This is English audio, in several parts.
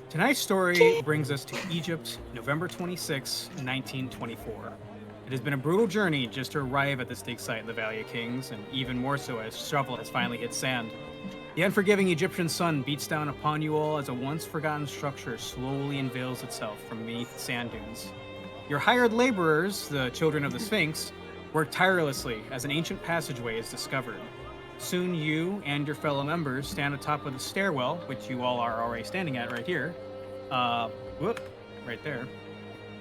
Tonight's story brings us to Egypt, November 26, 1924. It has been a brutal journey just to arrive at this dig site in the Valley of Kings, and even more so as shovel has finally hit sand. The unforgiving Egyptian sun beats down upon you all as a once forgotten structure slowly unveils itself from beneath the sand dunes. Your hired laborers, the children of the Sphinx, work tirelessly as an ancient passageway is discovered. Soon you and your fellow members stand atop of the stairwell, which you all are already standing at right here. Uh, whoop, right there.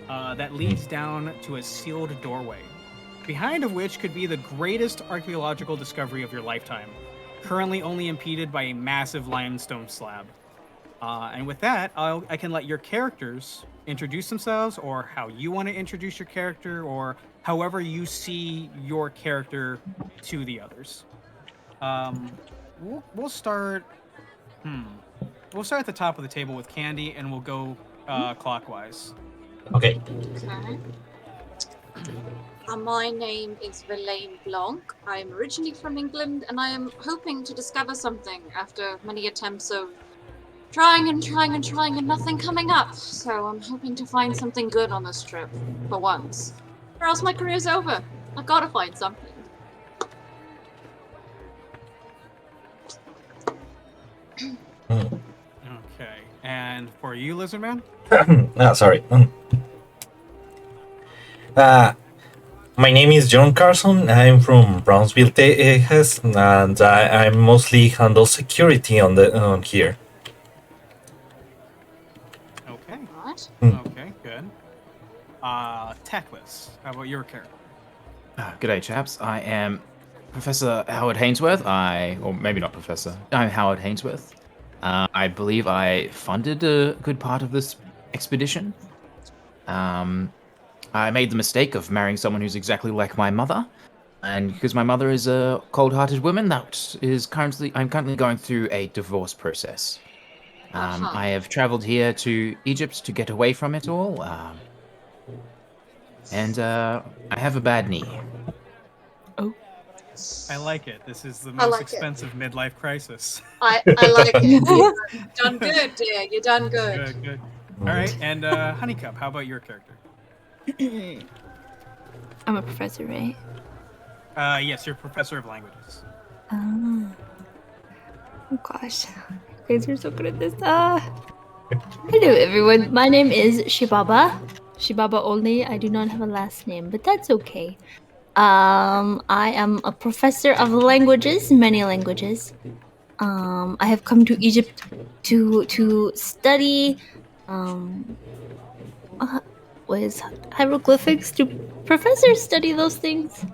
That leads down to a sealed doorway, behind of which could be the greatest archaeological discovery of your lifetime, currently only impeded by a massive limestone slab. And with that, I can let your characters introduce themselves, or how you want to introduce your character, or however you see your character to the others. Um, we'll start. We'll start at the top of the table with Candy, and we'll go clockwise. Okay. Okay. My name is Verlaine Blanc. I am originally from England, and I am hoping to discover something after many attempts of trying and nothing coming up. So I'm hoping to find something good on this trip, for once. Or else my career's over. I've got to find something. Okay, and for you, Lizardman? Sorry. My name is John Carson. I'm from Brownsville, Texas, and I mostly handle security on here. Okay. What? Okay, good. Teclis, how about your character? G'day, chaps. I am Professor Howard Hainsworth. Or maybe not Professor. I'm Howard Hainsworth. I believe I funded a good part of this expedition. I made the mistake of marrying someone who's exactly like my mother, and because my mother is a cold-hearted woman, I'm currently going through a divorce process. I have traveled here to Egypt to get away from it all, and I have a bad knee. I like it. This is the most expensive midlife crisis. I like it. You've done good, dear. You've done good. Good. All right, and Honeycup, how about your character? I'm a professor, right? Yes, you're professor of languages. Oh gosh, you guys are so good at this. Hello everyone. My name is Shibaba. Shibaba only. I do not have a last name, but that's okay. I am a professor of languages, many languages. I have come to Egypt to study what is hieroglyphics? Do professors study those things?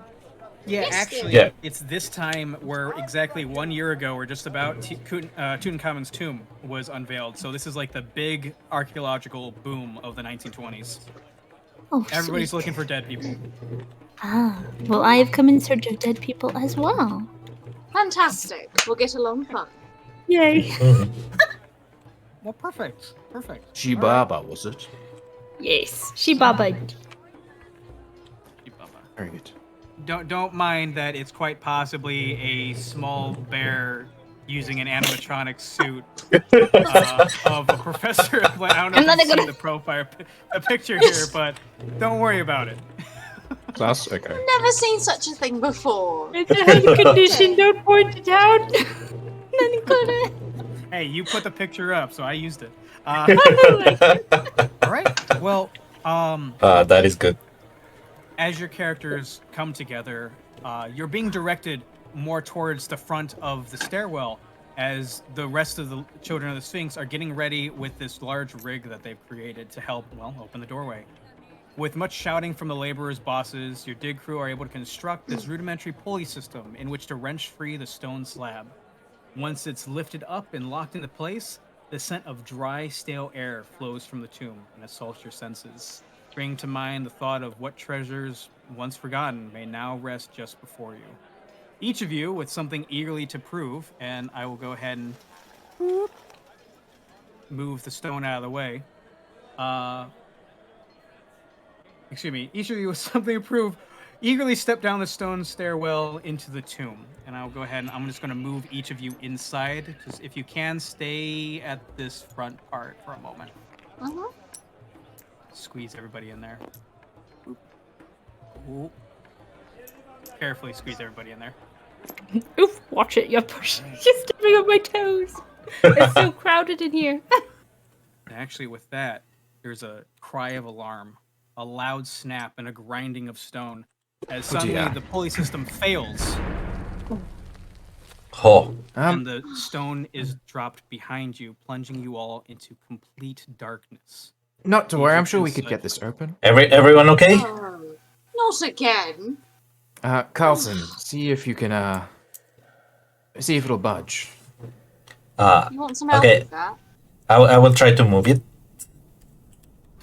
Yeah, Yes, actually, yeah. It's this time where exactly 1 year ago, or just about, Tutankhamun's tomb was unveiled. So this is like the big archaeological boom of the 1920s. Oh, Everybody's sweet. looking for dead people. Well, I have come in search of dead people as well. Fantastic. We'll get along fine. Yay. Well, perfect. Shibaba, was it? Yes, Shibaba. Very good. Don't mind that it's quite possibly a small bear using an animatronic suit of a professor. I don't know if you've seen the profile, a picture here, but don't worry about it. That's okay. Never seen such a thing before. It's a health condition, don't point it out. Hey, you put the picture up, so I used it. All right. Well, that is good. as your characters come together, you're being directed more towards the front of the stairwell as the rest of the children of the Sphinx are getting ready with this large rig that they've created to help, open the doorway. With much shouting from the laborers' bosses, your dig crew are able to construct this rudimentary pulley system in which to wrench free the stone slab. Once it's lifted up and locked into place, the scent of dry, stale air flows from the tomb and assaults your senses, bringing to mind the thought of what treasures, once forgotten, may now rest just before you. Each of you with something eagerly to prove, and I will go ahead and move the stone out of the way. Each of you with something to prove. eagerly step down the stone stairwell into the tomb. And I'll go ahead and I'm just going to move each of you inside. Just if you can, stay at this front part for a moment. Squeeze everybody in there. Oop. Ooh. Carefully squeeze everybody in there. Oof, watch it. You're pushing. You're stepping on my toes. It's so crowded in here. And actually, with that, there's a cry of alarm, a loud snap, and a grinding of stone. As suddenly dear. the pulley system fails, Oh, and the stone is dropped behind you, plunging you all into complete darkness. Not to worry, I'm sure we could get this open. everyone okay? Oh, not again. Carlson, see if you can, see if it'll budge. You want some help Okay. with that? I will try to move it.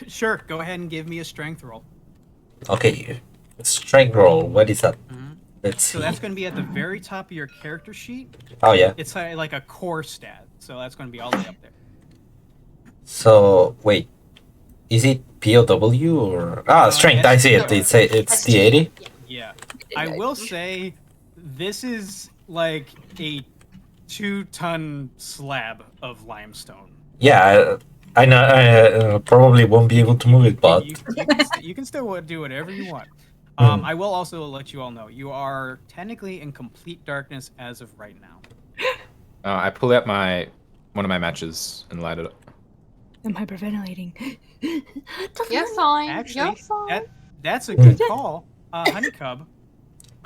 Sure, go ahead and give me a strength roll. Okay, strength roll. What is that? Let's see. So that's going to be at the very top of your character sheet. Oh yeah. It's like a core stat, so that's going to be all the way up there. So wait, is it POW or strength? I see it. It's the 80. Yeah. I will say, this is like a 2-ton slab of limestone. Yeah, I know. I probably won't be able to move it, but You can still do whatever you want. I will also let you all know, you are technically in complete darkness as of right now. I pull out one of my matches and light it up. I'm hyperventilating. You're fine. Actually, You're fine. that's a good call. Honeycub,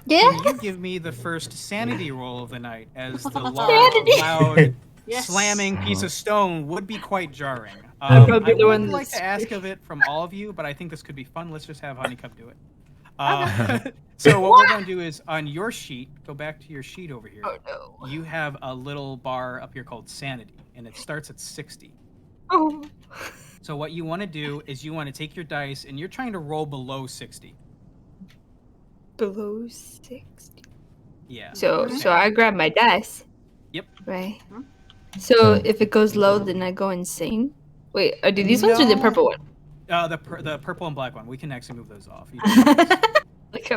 Yeah. can you give me the first sanity roll of the night, as the Sanity. loud Yes. slamming piece of stone would be quite jarring. probably I the one would like that's- to ask of it from all of you, but I think this could be fun. Let's just have Honeycup do it. So what we're going to do is, on your sheet, go back to your sheet over here. Oh no. You have a little bar up here called Sanity, and it starts at 60. Oh. So what you want to do is you want to take your dice, and you're trying to roll below 60. Below 60. Yeah. So I grab my dice. Yep. Right. So if it goes low, then I go insane. Wait, do these ones or the No. purple one? The purple and black one. We can actually move those off. Like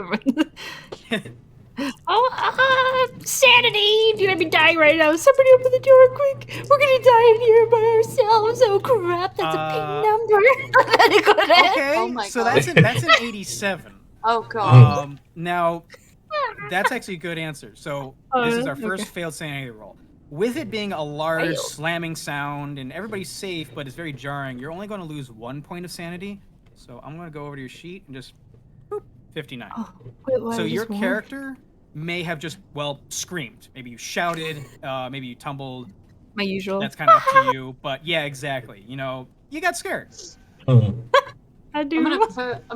sanity! Do you let me die right now? Somebody open the door quick! We're gonna die in here by ourselves. Oh crap! That's a pink number. Okay. Oh my So God. that's an 87. Oh god. Now, that's actually a good answer. So this is our first failed sanity roll. With it being a large Failed. slamming sound and everybody's safe, but it's very jarring, you're only going to lose 1 point of sanity. So I'm going to go over to your sheet and just boop, 59. Oh, wait, why So is your this more? character may have just, well, screamed. Maybe you shouted, maybe you tumbled. My usual. That's kind of up to you. But yeah, exactly. You know, you got scared. I do. I'm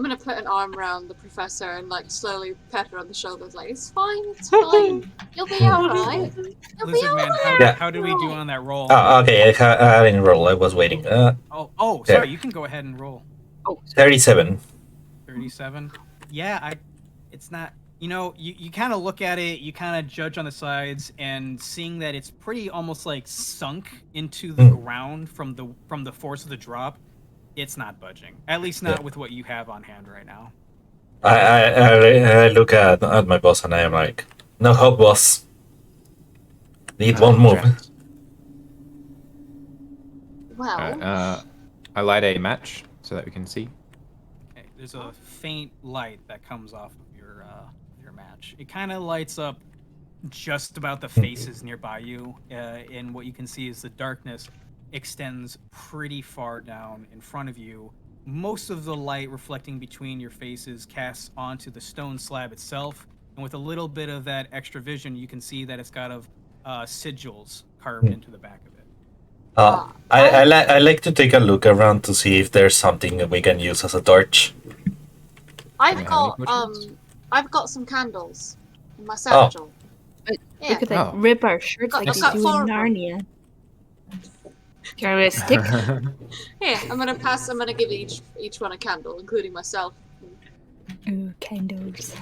gonna put an arm around the professor and like slowly pat her on the shoulders, like it's fine, you'll be alright. You'll be Lizardman, alright. how do we do on that roll? Okay, I didn't roll. I was waiting. Oh, sorry. You can go ahead and roll. Oh, 37. 37. Yeah, it's not. You know, you kind of look at it, you kind of judge on the sides, and seeing that it's pretty almost like sunk into the ground from the force of the drop, it's not budging. At least not with what you have on hand right now. I look at my boss and I am like, no hope, boss. It won't move. Well, I light a match so that we can see. Okay, there's a faint light that comes off of your match. It kind of lights up just about the faces nearby you, and what you can see is the darkness extends pretty far down in front of you. Most of the light reflecting between your faces casts onto the stone slab itself, and with a little bit of that extra vision, you can see that it's got sigils carved into the back of it. I like to take a look around to see if there's something that we can use as a torch. I've have any got some candles in my satchel. Yeah. We could like Oh. rip our shirts Got- like got they do four in of them. Narnia. Can I stick? Here, I'm gonna give each one a candle, including myself. Ooh, candles.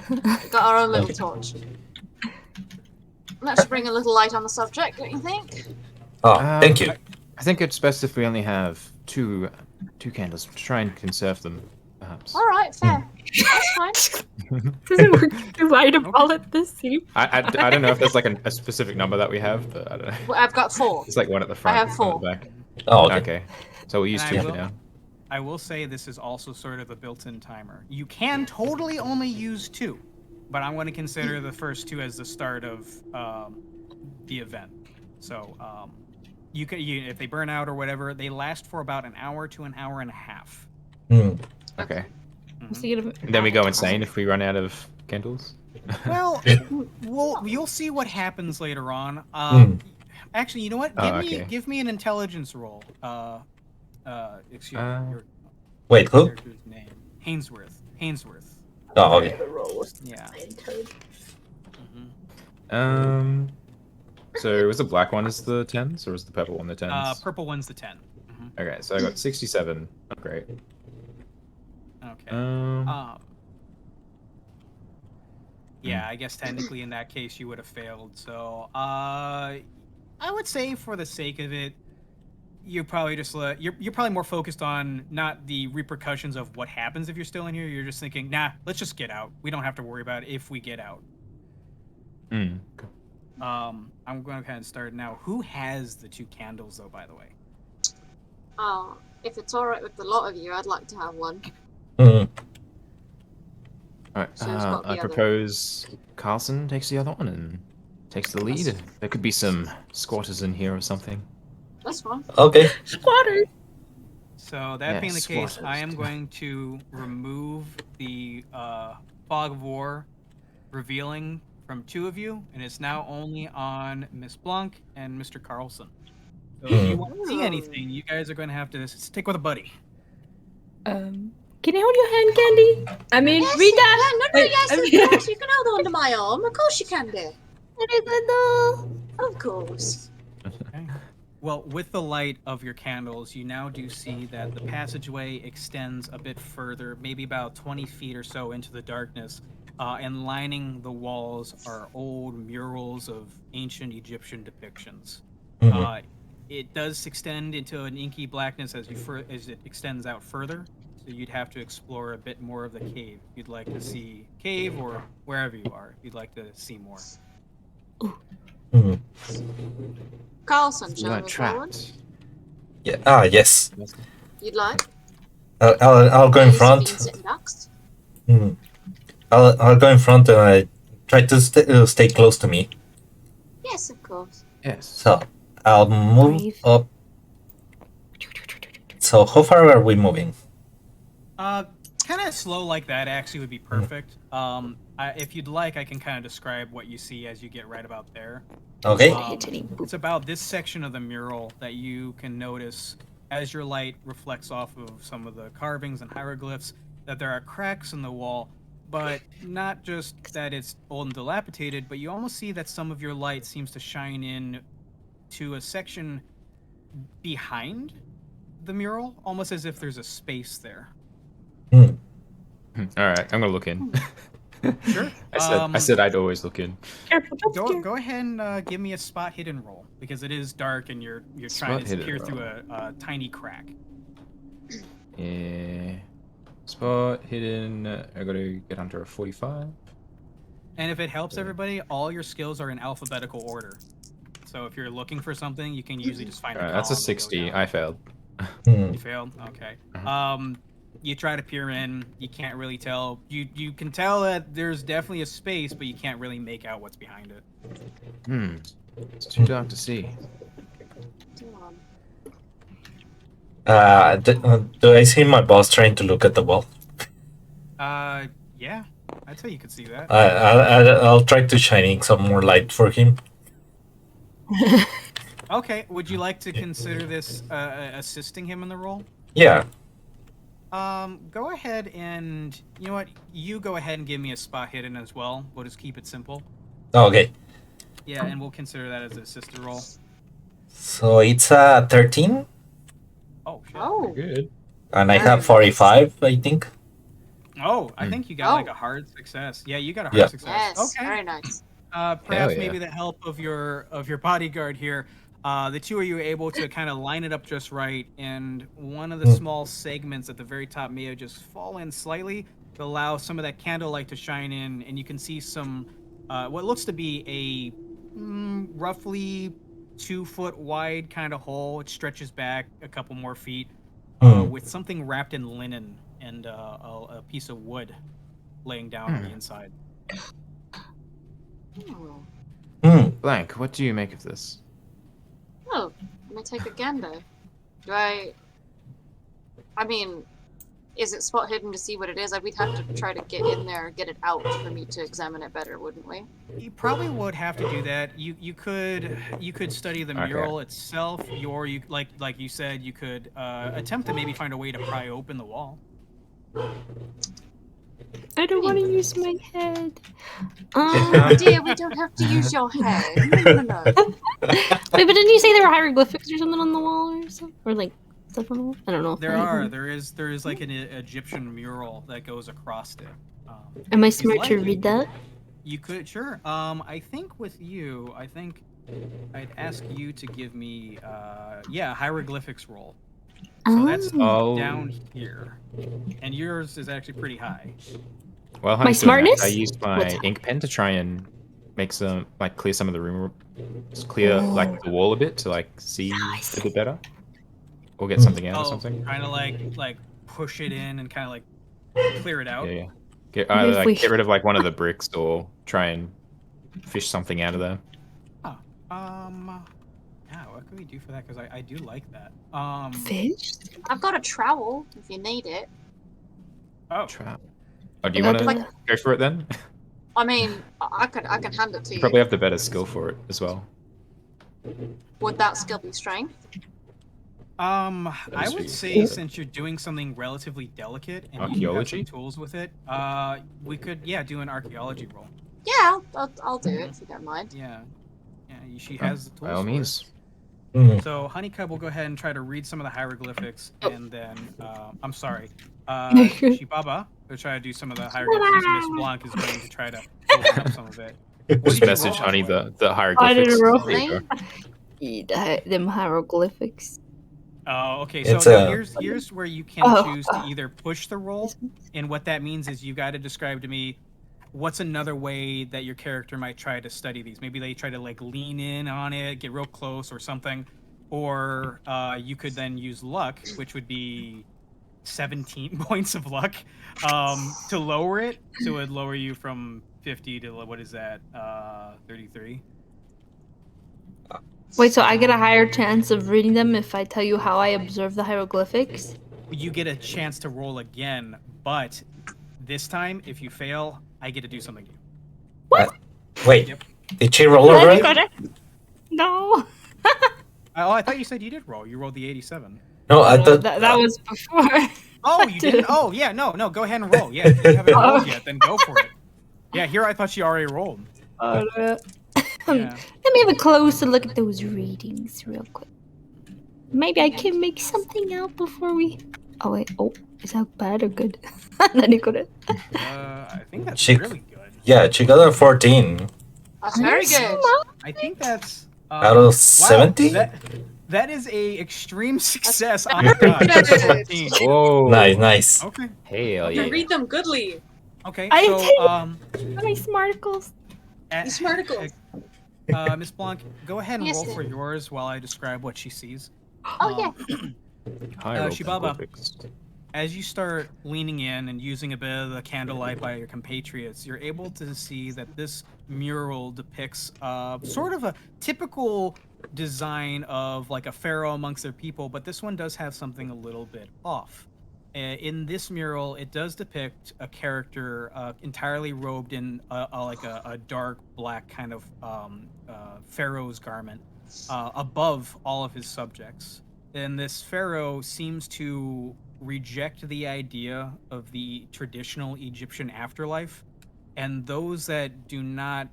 Got our own little torch. That should bring a little light on the subject, don't you think? Thank you. I think it's best if we only have two candles to try and conserve them, perhaps. Alright, fair. That's fine. Doesn't work to light a ball at the same. I don't know if there's like a specific number that we have, but I don't know. Well, I've got 4. It's like one at the front, have one 4. at the back. Oh, okay. Okay. So we'll use And 2 I for will- now. I will say this is also sort of a built-in timer. You can totally only use 2, but I'm going to consider the first 2 as the start of the event. So if they burn out or whatever, they last for about an hour to an hour and a half. Hmm. Okay. Mhm. So you And then we go insane if we run out of candles. Well, you'll see what happens later on. Actually, you know what? Give me an intelligence roll. Excuse me. Your Wait, who? character's name. Hainsworth. Oh, okay. Yeah. Um. So was the black one is the 10s, or was the purple one the 10s? Purple one's the 10. Okay, so I got 67. Oh, great. Okay. Yeah, I guess technically in that case you would have failed. So, I would say for the sake of it, you probably just you're probably more focused on not the repercussions of what happens if you're still in here. You're just thinking, nah, let's just get out. We don't have to worry about it if we get out. Mm. I'm going to go ahead and start now. Who has the 2 candles, though? By the way. If it's alright with the lot of you, I'd like to have one. Mm. Alright, So who's got the I other? propose Carlson takes the other one and takes the lead. There could be some squatters in here or something. That's fine. Okay. Squatters. So that Yeah, being the case, squatters. I am going to remove the fog of war revealing from 2 of you, and it's now only on Miss Blanc and Mr. Carlson. So if you want to see anything, you guys are going to have to stick with a buddy. Can I hold your hand, Candy? I mean, Yes, Rita. yeah, no, Wait, yes, I of mean- course. You can hold on to my arm. Of course you can do. Arigato. Of course. Okay. Well, with the light of your candles, you now do see that the passageway extends a bit further, maybe about 20 feet or so into the darkness, and lining the walls are old murals of ancient Egyptian depictions. Mhm. It does extend into an inky blackness as it extends out further, so you'd have to explore a bit more of the cave. If you'd like to see cave or wherever you are, if you'd like to see more. Mhm. Carlson, We shall weren't we forward? trapped. Yeah. Yes. You'd like? I'll go in Yes, front. beans and ducks. Mhm. I'll go in front and I try to stay close to me. Yes, of course. Yes. So I'll move Brave. up. So how far are we moving? Kind of slow like that actually would be perfect. If you'd like, I can kind of describe what you see as you get right about there. Okay. It's about this section of the mural that you can notice as your light reflects off of some of the carvings and hieroglyphs that there are cracks in the wall, but not just that it's old and dilapidated, but you almost see that some of your light seems to shine in to a section behind the mural, almost as if there's a space there. Hmm. All right, I'm gonna look in. Sure. I said I'd always look in. Careful, don't scare. Go ahead and give me a spot hidden roll because it is dark and you're trying Spot to hidden peer roll. through a tiny crack. Yeah. Spot hidden. I gotta get under a 45. And if it helps everybody, all your skills are in alphabetical order. So if you're looking for something, you can usually just find All a right, that's a column and go 60. down. I failed. Hmm. You failed? Okay. Uh-huh. You try to peer in, you can't really tell. You can tell that there's definitely a space, but you can't really make out what's behind it. It's too dark to see. Come on. Do I see my boss trying to look at the wall? Yeah. I'd say you could see that. I'll try to shining some more light for him. Okay, would you like to consider this assisting him in the role? Yeah. Go ahead and, you know what, you go ahead and give me a spot hidden as well. We'll just keep it simple. Okay. Yeah, and we'll consider that as a sister role. So it's 13, Oh, shit. Oh, Good. and I Very have nice. 45, I think. Oh, I think you got Oh. like a hard success. Yeah, you got a hard Yeah. success. yes, Okay. very nice. Perhaps yeah. maybe the help of your bodyguard here. The two of you are able to kind of line it up just right, and one of the small segments at the very top may have just fallen slightly, to allow some of that candlelight to shine in, and you can see some what looks to be a roughly 2 foot wide kind of hole. It stretches back a couple more feet with something wrapped in linen and a piece of wood laying down on the inside. Blank, what do you make of this? Oh, let me take a gander. I mean, is it spot hidden to see what it is? We'd have to try to get in there, get it out for me to examine it better, wouldn't we? You probably would have to do that. You could study the mural itself, or you like you said, you could attempt to maybe find a way to pry open the wall. I don't want to use my head. Dear, we don't have to use your head. No. Wait, but didn't you say there were hieroglyphics or something on the wall or something? Or like stuff on the wall? I don't know. There is like an Egyptian mural that goes across it. Am I smart to read that? You could, sure. I think with you, I'd ask you to give me, hieroglyphics roll. So that's down here, and yours is actually pretty high. Well, my smartness? I used my ink pen to try and make some, like, clear some of the room, just clear like the wall a bit to like see a bit better, or get something out or something. Kind of like push it in and kind of like clear it out. Yeah. Get rid of like one of the bricks, or try and fish something out of there. What can we do for that? Because I do like that. Fish? I've got a trowel if you need it. Oh. Trowel. Oh, do you want to go for it then? I mean, I can hand it to you. Probably have the better skill for it as well. Would that skill be strength? I would say since you're doing something relatively delicate and you have some tools with it, we could do an archaeology roll. Yeah, I'll do it if you don't mind. Yeah, she has the tools. By all means. So Honeycomb will go ahead and try to read some of the hieroglyphics, and then Shibaba will try to do some of the hieroglyphics. Miss Blanc is going to try to open up some of it. Just message Honey the hieroglyphics. Them hieroglyphics. Oh, okay. So here's where you can choose to either push the roll, and what that means is you got to describe to me what's another way that your character might try to study these. Maybe they try to like lean in on it, get real close or something, or you could then use luck, which would be 17 points of luck to lower it. So it would lower you from 50 to what is that? 33. Wait, so I get a higher chance of reading them if I tell you how I observe the hieroglyphics? You get a chance to roll again, but this time, if you fail, I get to do something to you. What? Wait, did she roll already? No. I thought you said you did roll. You rolled the 87. No, I thought that was before. Oh, you didn't? Oh, yeah, no, go ahead and roll. Yeah, if you haven't rolled yet, then go for it. Yeah, here I thought she already rolled. Let me have a closer look at those readings real quick. Maybe I can make something out before we... Oh, wait. Oh, is that bad or good? I think that's really good. Yeah, she got a 14. That's very good. I think that's... out of 70? That is a extreme success. Oh my god. 14. Whoa. Nice. Okay. Hell You yeah. read them goodly. Okay, I so... my smarticles. Smarticles. Miss Blanc, go ahead and roll for yours while I describe what she sees. Oh, yeah. Shibaba, as you start leaning in and using a bit of the candlelight by your compatriots, you're able to see that this mural depicts sort of a typical design of like a pharaoh amongst their people, but this one does have something a little bit off. In this mural, it does depict a character entirely robed in a dark black kind of pharaoh's garment above all of his subjects. And this pharaoh seems to reject the idea of the traditional Egyptian afterlife, and those that do not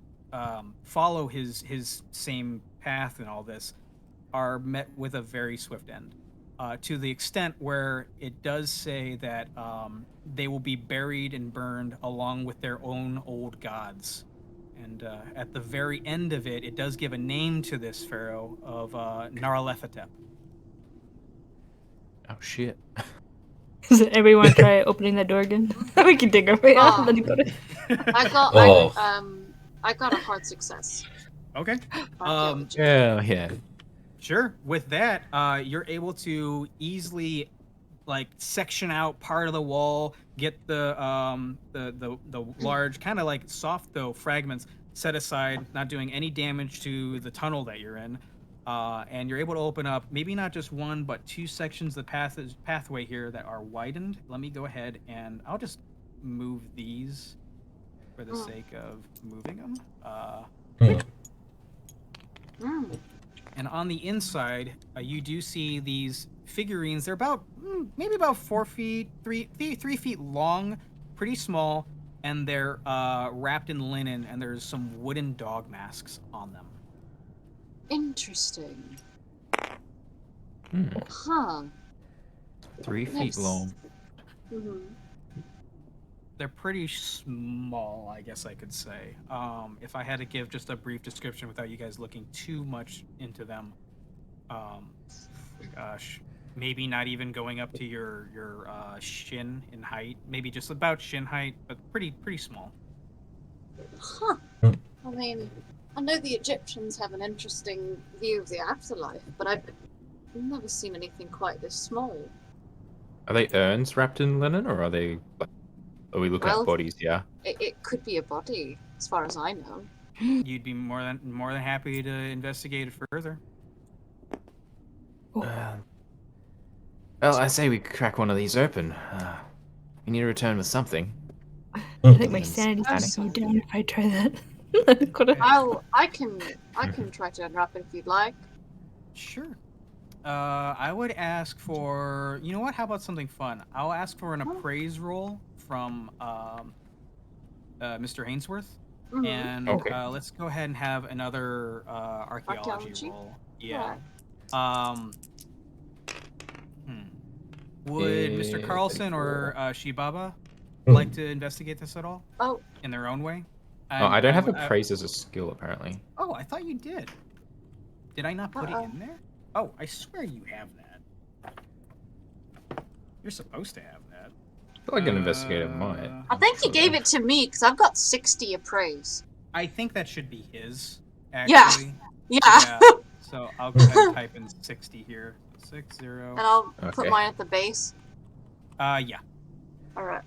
follow his same path and all this are met with a very swift end. To the extent where it does say that they will be buried and burned along with their own old gods. And at the very end of it, it does give a name to this pharaoh of Naralethotep. Oh shit. Does everyone try opening that door again? We can dig our way out and then go to... I got a hard success. Okay. Archaeology. Yeah. Sure. With that, you're able to easily like section out part of the wall, get the large kind of like soft though fragments set aside, not doing any damage to the tunnel that you're in. And you're able to open up maybe not just one but two sections of the pathway here that are widened. Let me go ahead and I'll just move these for the sake of moving them. And on the inside, you do see these figurines. They're about maybe about 4 feet, 3 feet long, pretty small, and they're wrapped in linen. And there's some wooden dog masks on them. Interesting. Hmm. Huh. 3 feet long. Mm-hmm. They're pretty small, I guess I could say. If I had to give just a brief description without you guys looking too much into them, gosh, maybe not even going up to your shin in height. Maybe just about shin height, but pretty small. Huh. I mean, I know the Egyptians have an interesting view of the afterlife, but I've never seen anything quite this small. Are they urns wrapped in linen, or are they? Are we looking at bodies? Yeah. It could be a body, as far as I know. You'd be more than happy to investigate it further. Well, I say we crack one of these open. We need to return with something. I think my sanity's gonna go down if I try that. I can try to unwrap it if you'd like. Sure. I would ask for, you know what? How about something fun? I'll ask for an appraise roll from Mr. Hainsworth, and let's go ahead and have another archaeology roll. Yeah. Would Mr. Carlson or Shibaba like to investigate this at all? Oh. In their own way? I don't have appraise as a skill, apparently. Oh, I thought you did. Did I not put it in there? Oh, I swear you have that. You're supposed to have that. I feel like an investigator might. I think he gave it to me because I've got 60 appraise. I think that should be his, actually. Yeah. So I'll go ahead and type in 60 here. 60. And I'll put mine at the base. Yeah. Alright.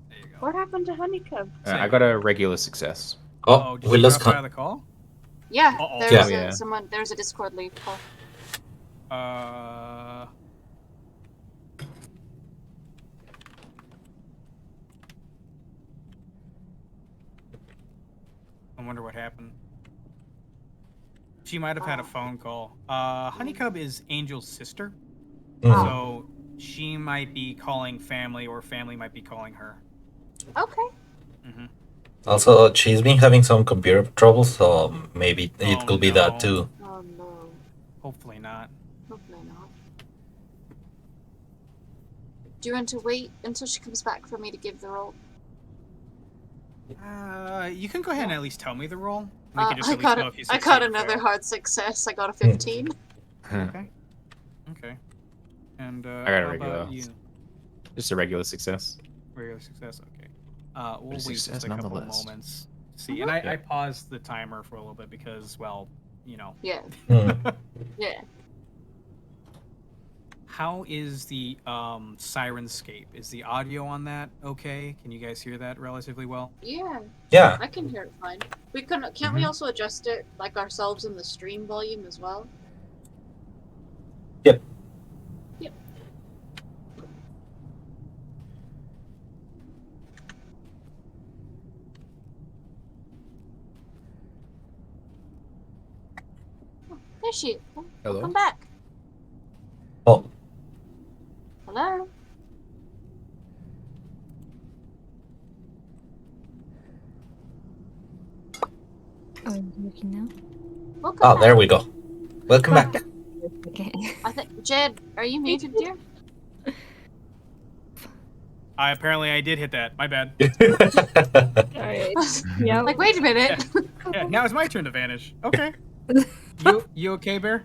There you go. What happened to Honeycomb? I got a regular success. Oh, did we you lost drop out of the call? Yeah, Uh-oh. there's a Discord leave call. I wonder what happened. She might have had a phone call. Honeycomb is Angel's sister, so she might be calling family, or family might be calling her. Okay. Also, she's been having some computer trouble, so maybe it could be that too. Oh no. Hopefully not. Hopefully not. Do you want to wait until she comes back for me to give the roll? You can go ahead and at least tell me the roll. I got another hard success. I got a 15. Okay. And I got a regular. You? Just a regular success. Regular success. Okay. We'll wait just success a couple nonetheless. moments. See, and I paused the timer for a little bit because, well, you know. Yeah. Yeah. How is the Sirenscape? Is the audio on that okay? Can you guys hear that relatively well? Yeah. Yeah. I can hear it fine. Can't we also adjust it like ourselves in the stream volume as well? Yep. Yep. Oh, there she is. Hello? Come back. Oh. Hello? Oh, you're looking now? Welcome back. There we go. Welcome back. Okay. I think Jed, are you muted, dear? Apparently I did hit that. My bad. Alright. Yeah. Like, wait a minute. Yeah, now it's my turn to vanish. Okay. You okay, Bear?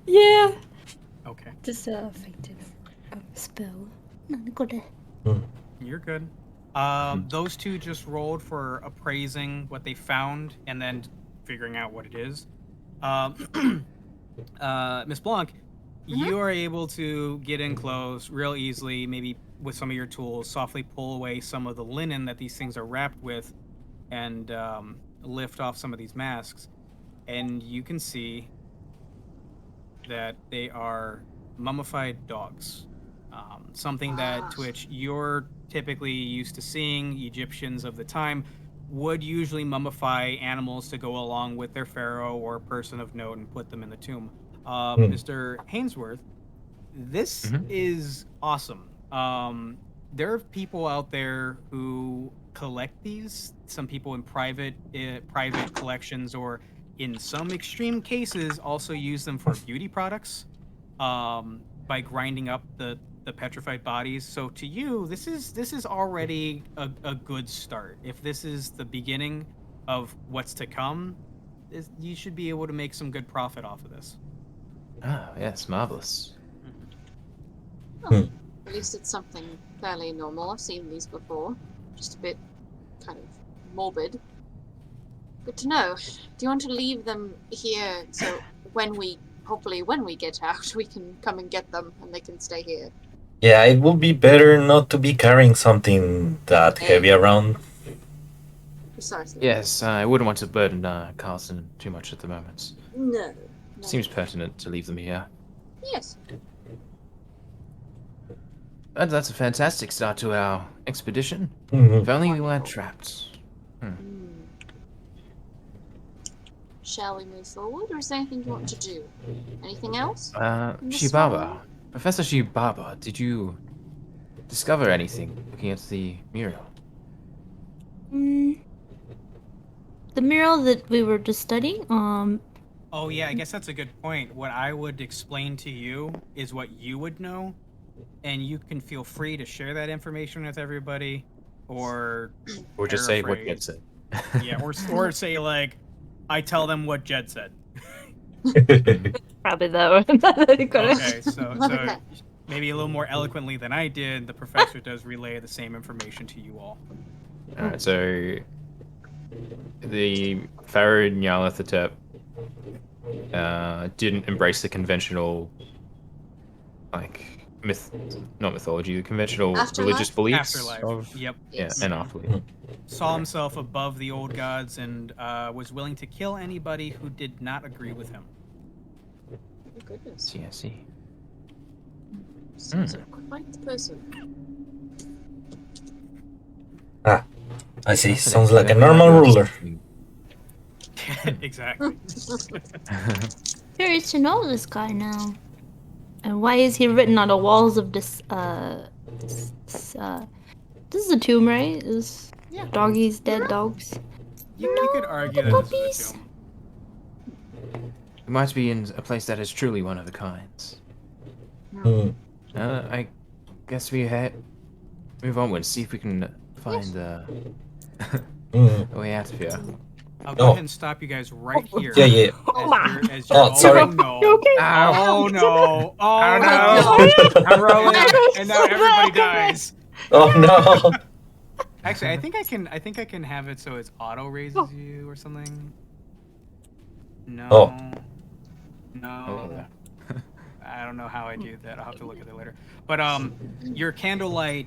Yeah. Okay. Just fainted a spell. You're good. Those two just rolled for appraising what they found and then figuring out what it is. Miss Blanc, you are able to get in close real easily, maybe with some of your tools, softly pull away some of the linen that these things are wrapped with, and lift off some of these masks. And you can see that they are mummified dogs. Something that to which you're typically used to seeing. Egyptians of the time would usually mummify animals to go along with their pharaoh or person of note and put them in the tomb. Mr. Hainsworth, this is awesome. There are people out there who collect these. Some people in private collections, or in some extreme cases, also use them for beauty products by grinding up the petrified bodies. So to you, this is already a good start. If this is the beginning of what's to come, you should be able to make some good profit off of this. Ah, yes, marvelous. At least it's something fairly normal. I've seen these before. Just a bit kind of morbid. Good to know. Do you want to leave them here so when we get out, we can come and get them and they can stay here? Yeah, it would be better not to be carrying something that heavy around. Precisely. Yes, I wouldn't want to burden Carlson too much at the moment. No. Seems pertinent to leave them here. Yes. That's a fantastic start to our expedition. Mhm. If only we weren't trapped. Shall we move forward, or is there anything you want to do? Anything else? Miss Shibaba. Professor Shibaba, did you discover anything looking at the mural? The mural that we were just studying, Oh yeah, I guess that's a good point. What I would explain to you is what you would know, and you can feel free to share that information with everybody, or just say what paraphrase. Jed said. Yeah, or say like, I tell them what Jed said. probably that one. Okay, so maybe a little more eloquently than I did, the professor does relay the same information to you all. Alright, so the Pharaoh Nyarlathotep didn't embrace the conventional, like, not mythology, the conventional religious beliefs Afterlife. of Yep. and afterlife. Saw himself above the old gods and was willing to kill anybody who did not agree with him. Oh, goodness. See, I see. Seems like quite the person. I see. Sounds like a normal ruler. Exactly. Curious to know this guy now. And why is he written on the walls of this, this is a tomb, right? This doggies, dead dogs. You could argue that this is a tomb. We might be in a place that is truly one of a kind. I guess we move onward, see if we can find a way out of here. I'll go ahead and stop you guys right here. Yeah. Sorry. Oh no! Okay. Oh no! Oh no! I'm rolling, and now everybody dies. Oh no! Actually, I think I can have it so it auto raises you or something. No. Oh. No. I don't know how I do that. I'll have to look at it later. But your candlelight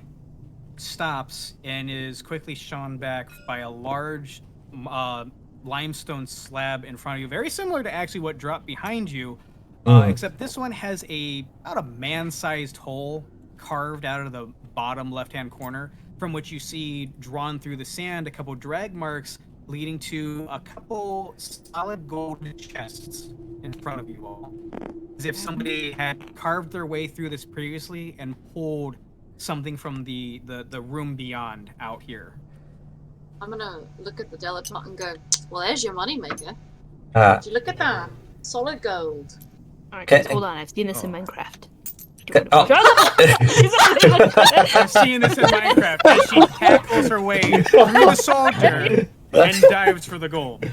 stops and is quickly shone back by a large limestone slab in front of you, very similar to actually what dropped behind you, except this one has about a man-sized hole carved out of the bottom left-hand corner, from which you see drawn through the sand a couple drag marks leading to a couple solid gold chests in front of you all, as if somebody had carved their way through this previously and pulled something from the room beyond out here. I'm gonna look at the dilettante and go, well, there's your moneymaker. Ah. Did you look at that? Solid gold. Alright, guys, hold on. I've seen this in Minecraft. Oh. I'm seeing this in Minecraft as she tackles her way through the soldier and dives for the gold.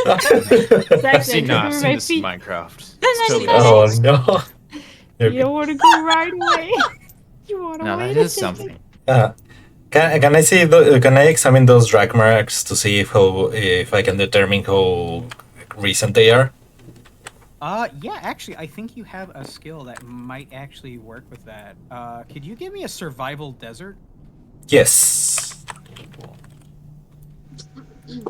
I've seen this in Minecraft. It's totally Oh no! You don't want to go right away. You want to Now that wait is something. Can I see? Can I examine those drag marks to see if I can determine how recent they are? Yeah, actually, I think you have a skill that might actually work with that. Could you give me a survival desert? Yes. Cool.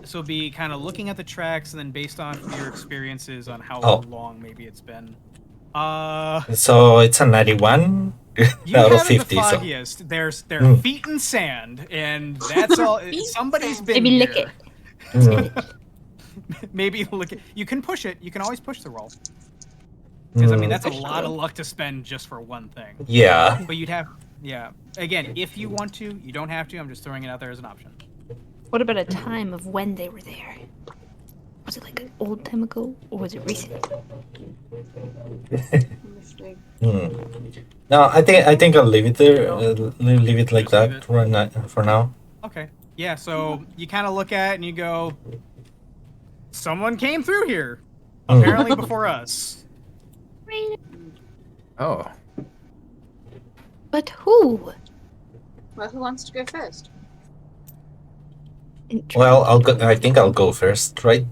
This will be kind of looking at the tracks, and then based on your experiences on how Oh. long maybe it's been. So it's a 91 You out of haven't 50. the So foggiest. There's their feet in sand, and that's all. Somebody's been Maybe here. lick it. Maybe look at. You can push it. You can always push the roll. Because I mean, that's a lot of luck to spend just for one thing. Yeah. But you'd have, yeah. Again, if you want to, you don't have to. I'm just throwing it out there as an option. What about a time of when they were there? Was it like an old time ago, or was it recent? No, I think I'll leave it there. Leave it like Just leave that for now. Okay. Yeah. So you kind of look at it and you go, someone came through here, apparently before us. Oh. But who? Well, who wants to go first? Well, I'll go. I think I'll go first, right?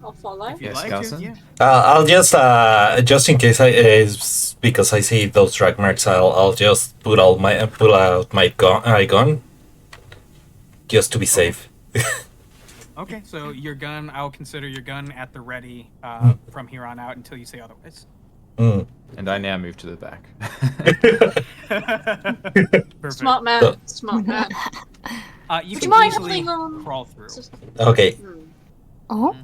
I'll follow. If you'd Yes, like Carlson? to, yeah. I'll just in case because I see those drag marks, I'll just pull out my gun, just to be safe. Okay. So your gun, I'll consider your gun at the ready from here on out until you say otherwise. And I now move to the back. Perfect. Smart man. Smart man. You Would can you mind easily holding on? crawl through. Okay. Oh,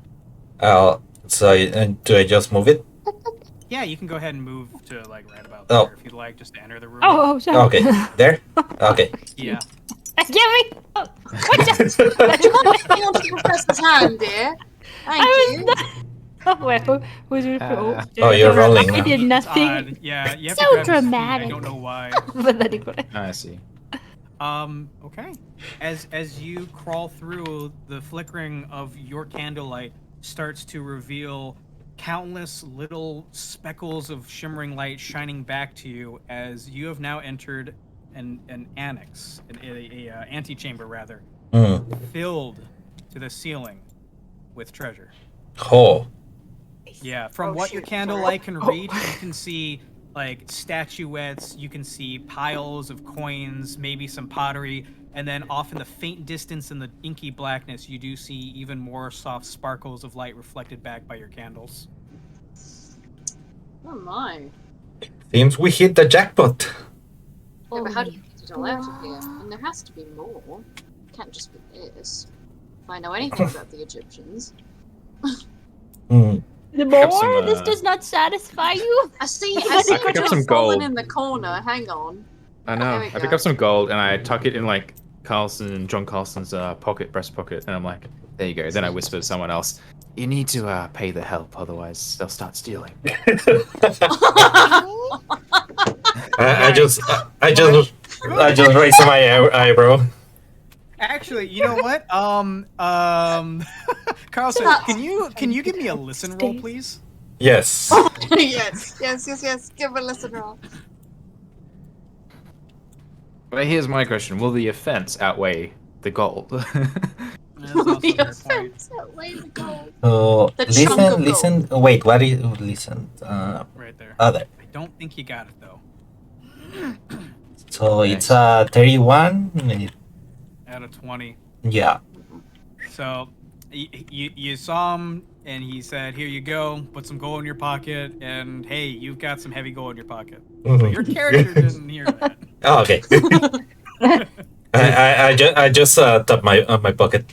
So do I just move it? Yeah, you can go ahead and move to like right about Oh. there if you'd like, just to enter the room. oh, sorry. Okay, there. Okay. Yeah. Give me. Oh, what's Would you mind holding on to the professor's hand, dear? Thank you. Oh, well, was it? Oh, you're rolling I now. did It's nothing. odd. Yeah, you have So to grab his feet. I dramatic. don't know why. But let it go. I see. Okay. As you crawl through, the flickering of your candlelight starts to reveal countless little speckles of shimmering light shining back to you as you have now entered an annex, a antechamber rather, filled to the ceiling with treasure. Oh. Yeah, from Oh, what your shoot, candlelight can sorry. read, you can see like statuettes, you can see piles of coins, maybe some pottery, and then off in the faint distance in the inky blackness, you do see even more soft sparkles of light reflected back by your candles. Oh my. Seems we hit the jackpot. Yeah, but how do you get it all out of here? And there has to be more. It can't just be this. If I know anything about the Egyptians. The up more? some, This does not satisfy you? I see pick up some Roger falling gold. in the corner. Hang on. I There know. we I go. pick up some gold and I tuck it in like John Carlson's breast pocket, and I'm like, there you go. Then I whisper to someone else, you need to pay the help, otherwise they'll start stealing. I just raised my eyebrow. Actually, you know what? Carlson, can you give me a listen roll, please? Yes. yes. Give a listen roll. But here's my question: will the offense outweigh the gold? That's also a The fair point. offense outweigh the gold. So The chunk of listen. Wait, what is listen? Right there. Other. I don't think you got it though. So Nice. it's 31. Out of 20. Yeah. So you saw him and he said, "Here you go. Put some gold in your pocket, and hey, you've got some heavy gold in your pocket." So your character didn't hear that. Oh, okay. I just tapped my pocket.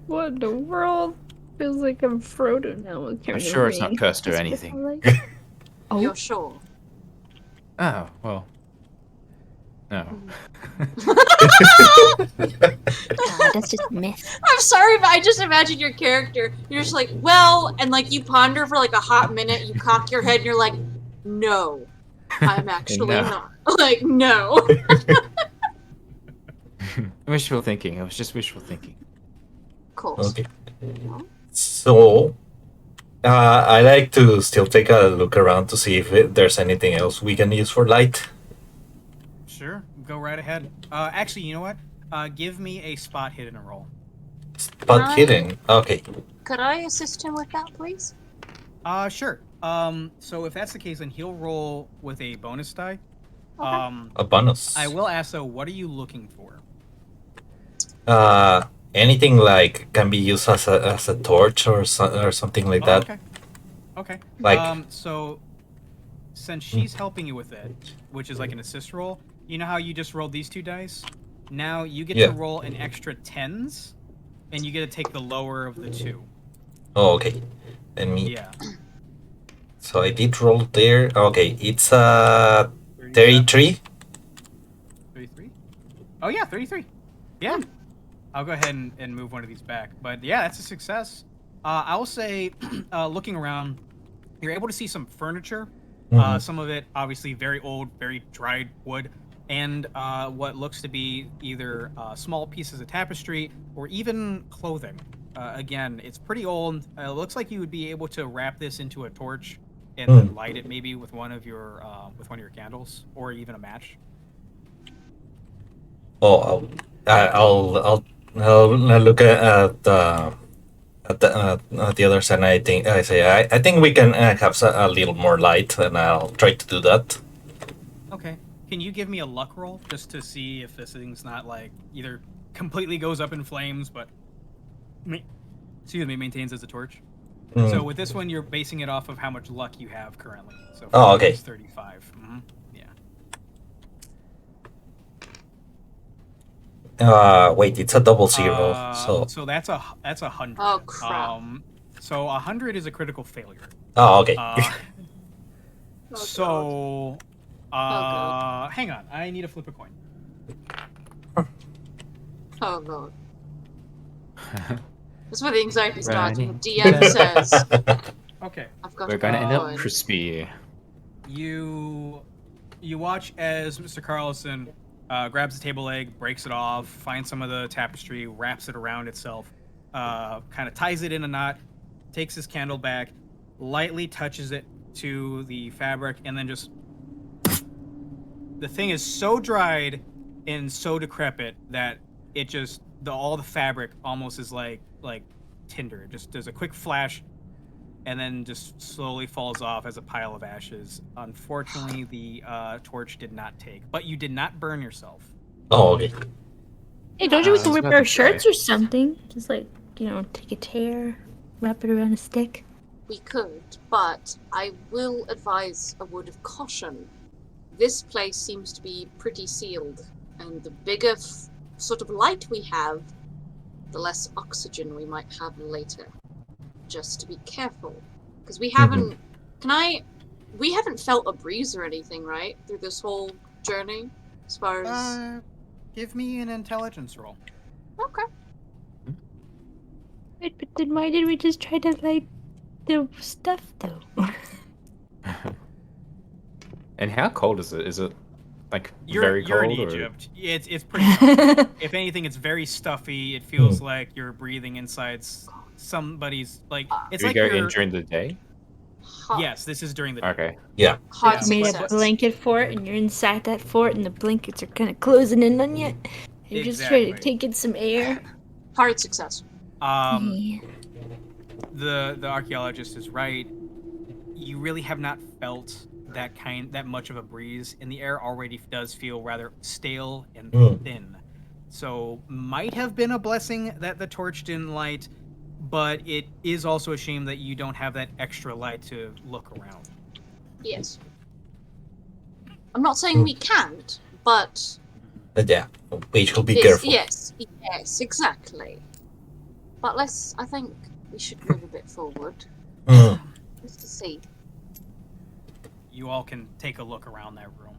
What in the world? Feels like I'm Frodo now. I'm sure it's not cursed or anything. Oh, You're sure? Oh well. No. that's just myth. I'm sorry, but I just imagine your character. You're just like, well, and like you ponder for like a hot minute. You cock your head and you're like, no, I'm actually No. not. Like, no. Wishful thinking. It was just wishful thinking. Of course. Okay. So, I like to still take a look around to see if there's anything else we can use for light. Sure, go right ahead. Actually, you know what? Give me a spot hidden roll. Spot hidden. Okay. Could I assist him with that, please? Sure. So if that's the case, then he'll roll with a bonus die. Okay. A bonus. I will ask though, what are you looking for? Anything like can be used as a torch or something like that. Okay. Okay. Like- So since she's helping you with it, which is like an assist roll, you know how you just rolled these 2 dice? Now you get Yeah. to roll an extra 10s, and you get to take the lower of the 2. Oh, okay. Let me. Yeah. So I did roll there. Okay, it's 33. 33? Oh yeah, 33. Yeah. I'll go ahead and move one of these back. But yeah, that's a success. I'll say, looking around, you're able to see some furniture. Mhm. Some of it obviously very old, very dried wood, and what looks to be either small pieces of tapestry or even clothing. Again, it's pretty old. It looks like you would be able to wrap this into a torch and then light it maybe with one of your candles or even a match. Oh, I'll look at the other side. And I think we can have a little more light, and I'll try to do that. Okay. Can you give me a luck roll just to see if this thing's not like either completely goes up in flames, but maintains as a torch? So with this one, you're basing it off of how much luck you have currently. So okay. It's 35. Yeah. Wait, it's a double zero. So that's a 100. Oh, crap. So 100 is a critical failure. Oh, okay. So God. hang on, I need to flip a coin. Oh god. That's where the anxiety starts when the Right. DM says, Okay. I've got We're gonna end up coin." crispy. You watch as Mr. Carlson grabs the table leg, breaks it off, finds some of the tapestry, wraps it around itself, kind of ties it in a knot, takes his candle back, lightly touches it to the fabric, and then just... The thing is so dried and so decrepit that it just... all the fabric almost is like tinder. Just there's a quick flash, and then just slowly falls off as a pile of ashes. Unfortunately, the torch did not take, but you did not burn yourself. Oh, okay. Hey, don't you we can it's rip not our the shirts try. or something? Just like, take a tear, wrap it around a stick. We could, but I will advise a word of caution. This place seems to be pretty sealed, and the bigger sort of light we have, the less oxygen we might have later. Just to be careful, because we haven't. We haven't felt a breeze or anything, right, through this whole journey, as far as. Give me an intelligence roll. Okay. Wait, but then why did we just try to light the stuff though? And how cold is it? Is it like You're very cold? in or... Egypt. It's pretty tough. If anything, it's very stuffy. It feels like you're breathing inside somebody's like. It's Do we like go you're. in during the day? Hot. Yes, this is during the day. Okay. Yeah. Hard You made a success. blanket fort, and you're inside that fort, and the blankets are kind of closing in on you. You're just trying to Exactly. take in some air. Hard success. Yeah. The archaeologist is right. You really have not felt that much of a breeze, and the air already does feel rather stale and thin. So might have been a blessing that the torch didn't light, but it is also a shame that you don't have that extra light to look around. Yes. I'm not saying we can't, but Yeah. We should be it's- careful. Yes, exactly. But I think we should move a bit forward. Just to see. You all can take a look around that room.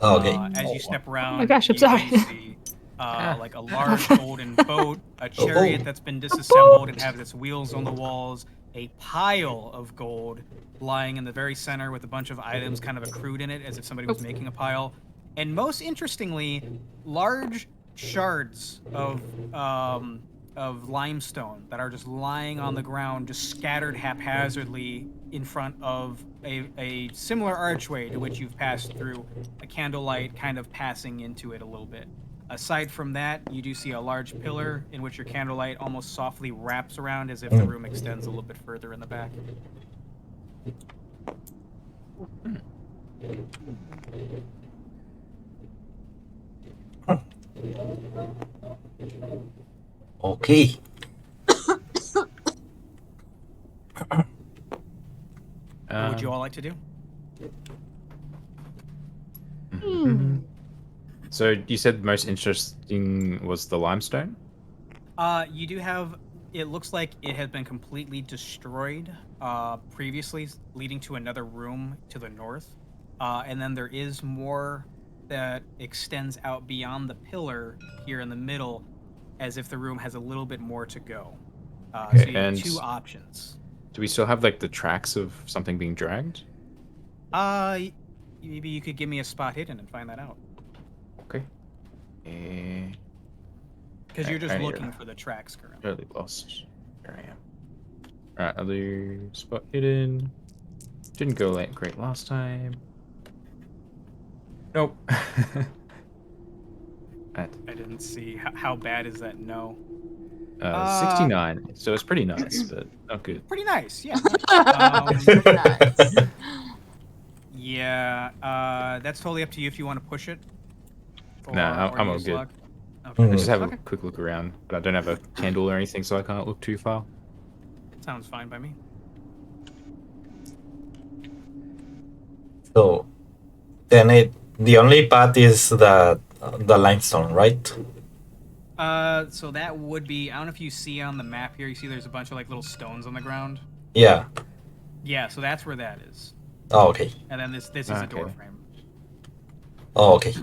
Okay. As you step around, my gosh, I'm you sorry. can see, like a large golden boat, a chariot that's been disassembled and has its wheels on the walls, a pile of gold lying in the very center with a bunch of items kind of accrued in it as if somebody was making a pile, and most interestingly, large shards of of limestone that are just lying on the ground, just scattered haphazardly in front of a similar archway to which you've passed through, a candlelight kind of passing into it a little bit. Aside from that, you do see a large pillar in which your candlelight almost softly wraps around as if the room extends a little bit further in the back. Okay. What would you all like to do? So you said most interesting was the limestone? You do have. It looks like it has been completely destroyed previously, leading to another room to the north. And then there is more that extends out beyond the pillar here in the middle, as if the room has a little bit more to go. So you have and two options. Do we still have like the tracks of something being dragged? Maybe you could give me a spot hidden and find that out. Okay. Because you're just I- looking for the tracks currently. Totally lost. There I am. Alright, other spot hidden. Didn't go like great last time. Nope. I didn't see. How bad is that? No. 69. So it's pretty nice, but not good. Pretty nice, yeah. Nice. Yeah, that's totally up to you if you want to push it. Nah, I'm all use good. luck. Okay. I just have Okay. a quick look around, but I don't have a candle or anything, so I can't look too far. Sounds fine by me. So then the only path is the limestone, right? So that would be. I don't know if you see on the map here. You see, there's a bunch of like little stones on the ground. Yeah. Yeah, so that's where that is. Oh, okay. And then this is a door Okay. frame. Oh, okay.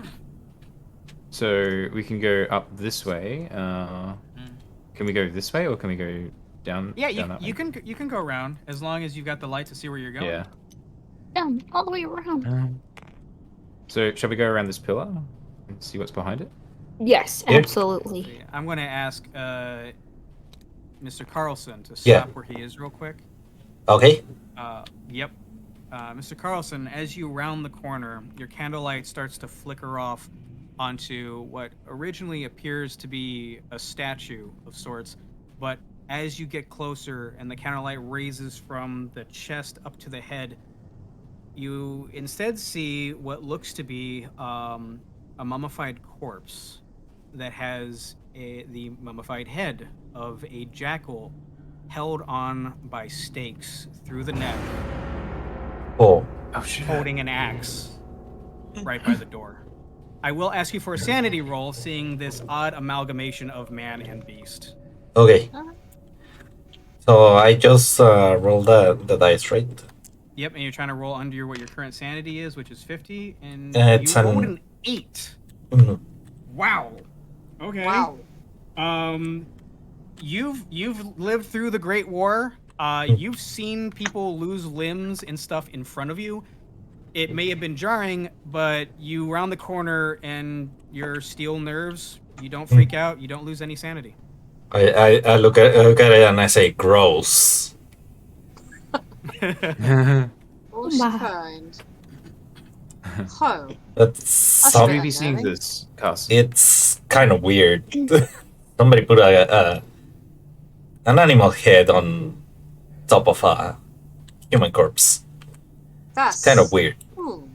So we can go up this way. Can we go this way, or can we go down? Yeah, down that you way? can go around as long as you've got the light to see where you're going. Yeah. Down, all the way around. So shall we go around this pillar and see what's behind it? Yes, Yeah. absolutely. So, yeah, I'm going to ask Mr. Carlson to stop Yeah. where he is real quick. Okay. Yep. Mr. Carlson, as you round the corner, your candlelight starts to flicker off onto what originally appears to be a statue of sorts, but as you get closer and the candlelight raises from the chest up to the head, you instead see what looks to be a mummified corpse that has the mummified head of a jackal held on by stakes through the neck, Oh. Oh shit. holding an axe right by the door. I will ask you for a sanity roll, seeing this odd amalgamation of man and beast. Okay. So I just rolled the dice, right? Yep, and you're trying to roll under what your current sanity is, which is 50, and It's you rolled an- an 8. Mhm. Wow. Okay. Wow. You've lived through the Great War. You've seen people lose limbs and stuff in front of you. It may have been jarring, but you round the corner and your steel nerves, you don't freak out, you don't lose any sanity. I look at it and I say gross. Most Ma. kind. Ho. That's Should Some- we be seeing this, Cass? it's kind of weird. Somebody put an animal head on top of a human corpse. That's Kind of weird. Ooh.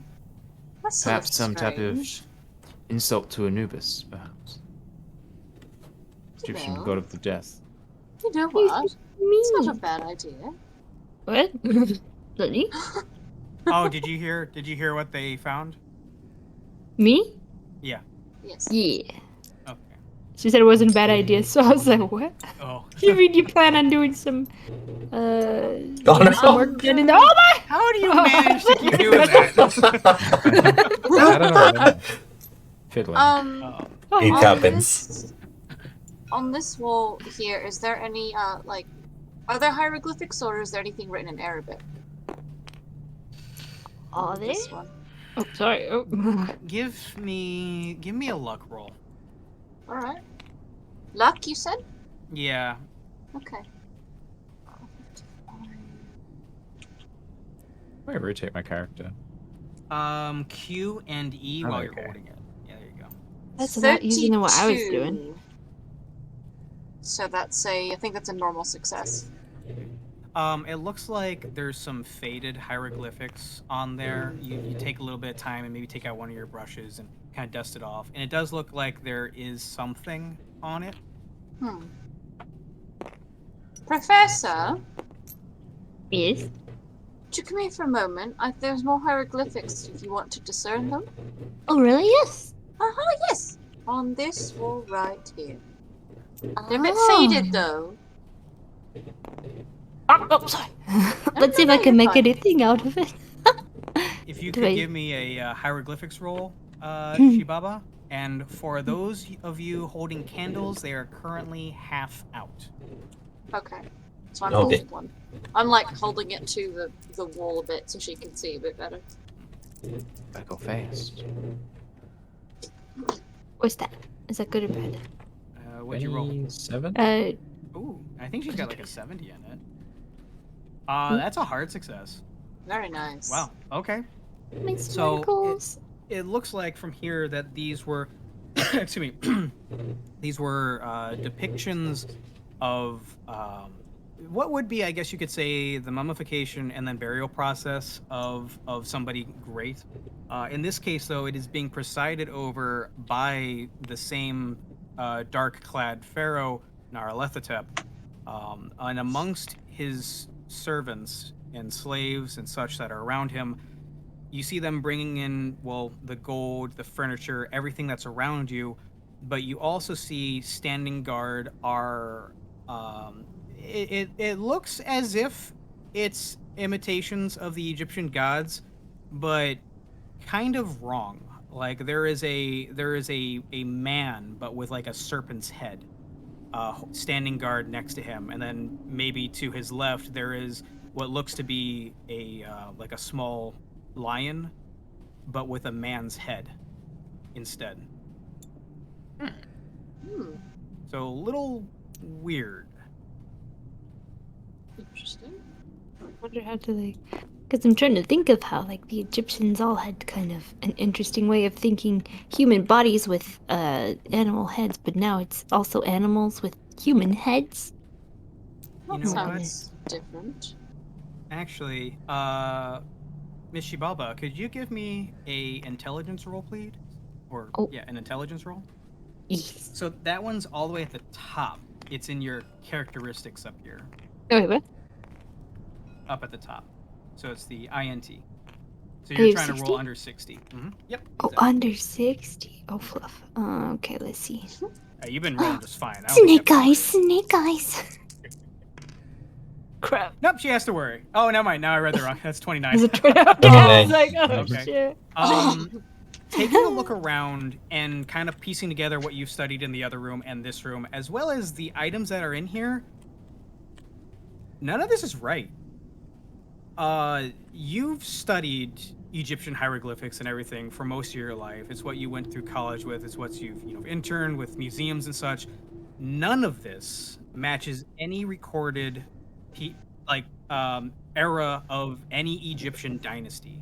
That's Perhaps some type of strange. insult to Anubis, perhaps. Egyptian know. god of the death. You know what? It's not Me. a bad idea. What? Really? Oh, did you hear what they found? Me? Yeah. Yes. Yeah. Okay. She said it wasn't a bad idea, so I was like, what? Oh. You mean you plan on doing some, Oh, getting some no. work done in the- oh my! How do you manage to keep doing that? I don't know. Fiddling. Oh. Oh, It on happens. this- On this wall here, is there any are there hieroglyphics or is there anything written in Arabic? Are there? This one. Oh, sorry. Oh. Give me a luck roll. All right. Luck, you said? Yeah. Okay. I rotate my character. Q and E Oh, while you're okay. holding it. Yeah, there you go. That's a lot easier than what I was doing. 32. So I think that's a normal success. It looks like there's some faded hieroglyphics on there. You take a little bit of time and maybe take out one of your brushes and kind of dust it off. And it does look like there is something on it. Professor, Yes. would you come here for a moment? There's more hieroglyphics if you want to discern them. Oh, really? Yes. Yes. On this wall right here. They're a bit Oh. faded though. Oh, sorry. Let's see if I can make anything out of it. If you Do could I- give me a hieroglyphics roll, Shibaba. And for those of you holding candles, they are currently half out. Okay. So I'm Okay. holding one. I'm like holding it to the wall a bit so she can see a bit better. Gotta go fast. What's that? Is that good or bad? What'd you roll? 7? Ooh, I think she's got like a 70 in it. That's a hard success. Very nice. Wow. Okay. My So, sparkles. It looks like from here that these were, excuse me, these were depictions of what would be, I guess you could say, the mummification and then burial process of somebody great. In this case, though, it is being presided over by the same dark-clad pharaoh, Nyarlathotep, and amongst his servants and slaves and such that are around him. You see them bringing in, well, the gold, the furniture, everything that's around you, but you also see standing guard are, it looks as if it's imitations of the Egyptian gods, but kind of wrong. Like there is a man, but with like a serpent's head, standing guard next to him, and then maybe to his left there is what looks to be a like a small lion, but with a man's head instead. So a little weird. Interesting. I wonder how to like, because I'm trying to think of how like the Egyptians all had kind of an interesting way of thinking human bodies with animal heads, but now it's also animals with human heads. That know sounds different. Actually, Miss Shibaba, could you give me a intelligence roll, please? Or Oh. yeah, an intelligence roll. Yes. So that one's all the way at the top. It's in your characteristics up here, Oh, wait, what? up at the top. So it's the INT. So I you're have trying to 60? roll under 60. Yep. Oh, exactly. under 60. Oh, fluff. Okay, let's see. You've been rolling just fine. I don't think you have Snake to worry. eyes, snake eyes. Crap. Nope, she has to worry. Oh, never mind. Now I read the wrong. That's 29. Is it turned out? Oh, I was nice. like, oh, Okay. shit. Taking a look around and kind of piecing together what you've studied in the other room and this room, as well as the items that are in here, none of this is right. You've studied Egyptian hieroglyphics and everything for most of your life. It's what you went through college with. It's what you've interned with museums and such. None of this matches any recorded era of any Egyptian dynasty.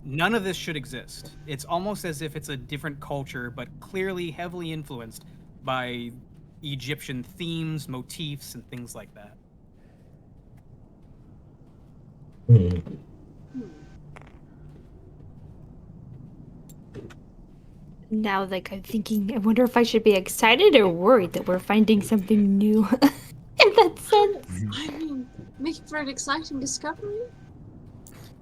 None of this should exist. It's almost as if it's a different culture, but clearly heavily influenced by Egyptian themes, motifs, and things like that. Now, like, I'm thinking, I wonder if I should be excited or worried that we're finding something new. In that sense. I mean, making for an exciting discovery.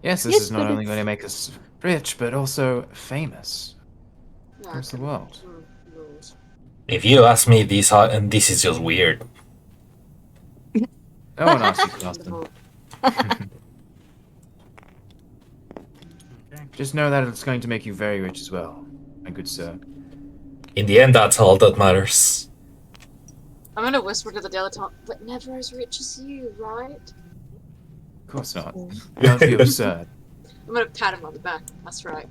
Yes, this Yes, is not but only it's- going to make us rich, but also famous Yeah, across the world. Lord. If you ask me, this is just weird. No one asked you, Austin. Wonderful. Okay. Just know that it's going to make you very rich as well, my good sir. In the end, that's all that matters. I'm gonna whisper to the dilettante, but never as rich as you, right? Of course not. Don't be absurd. I'm gonna pat him on the back. That's right.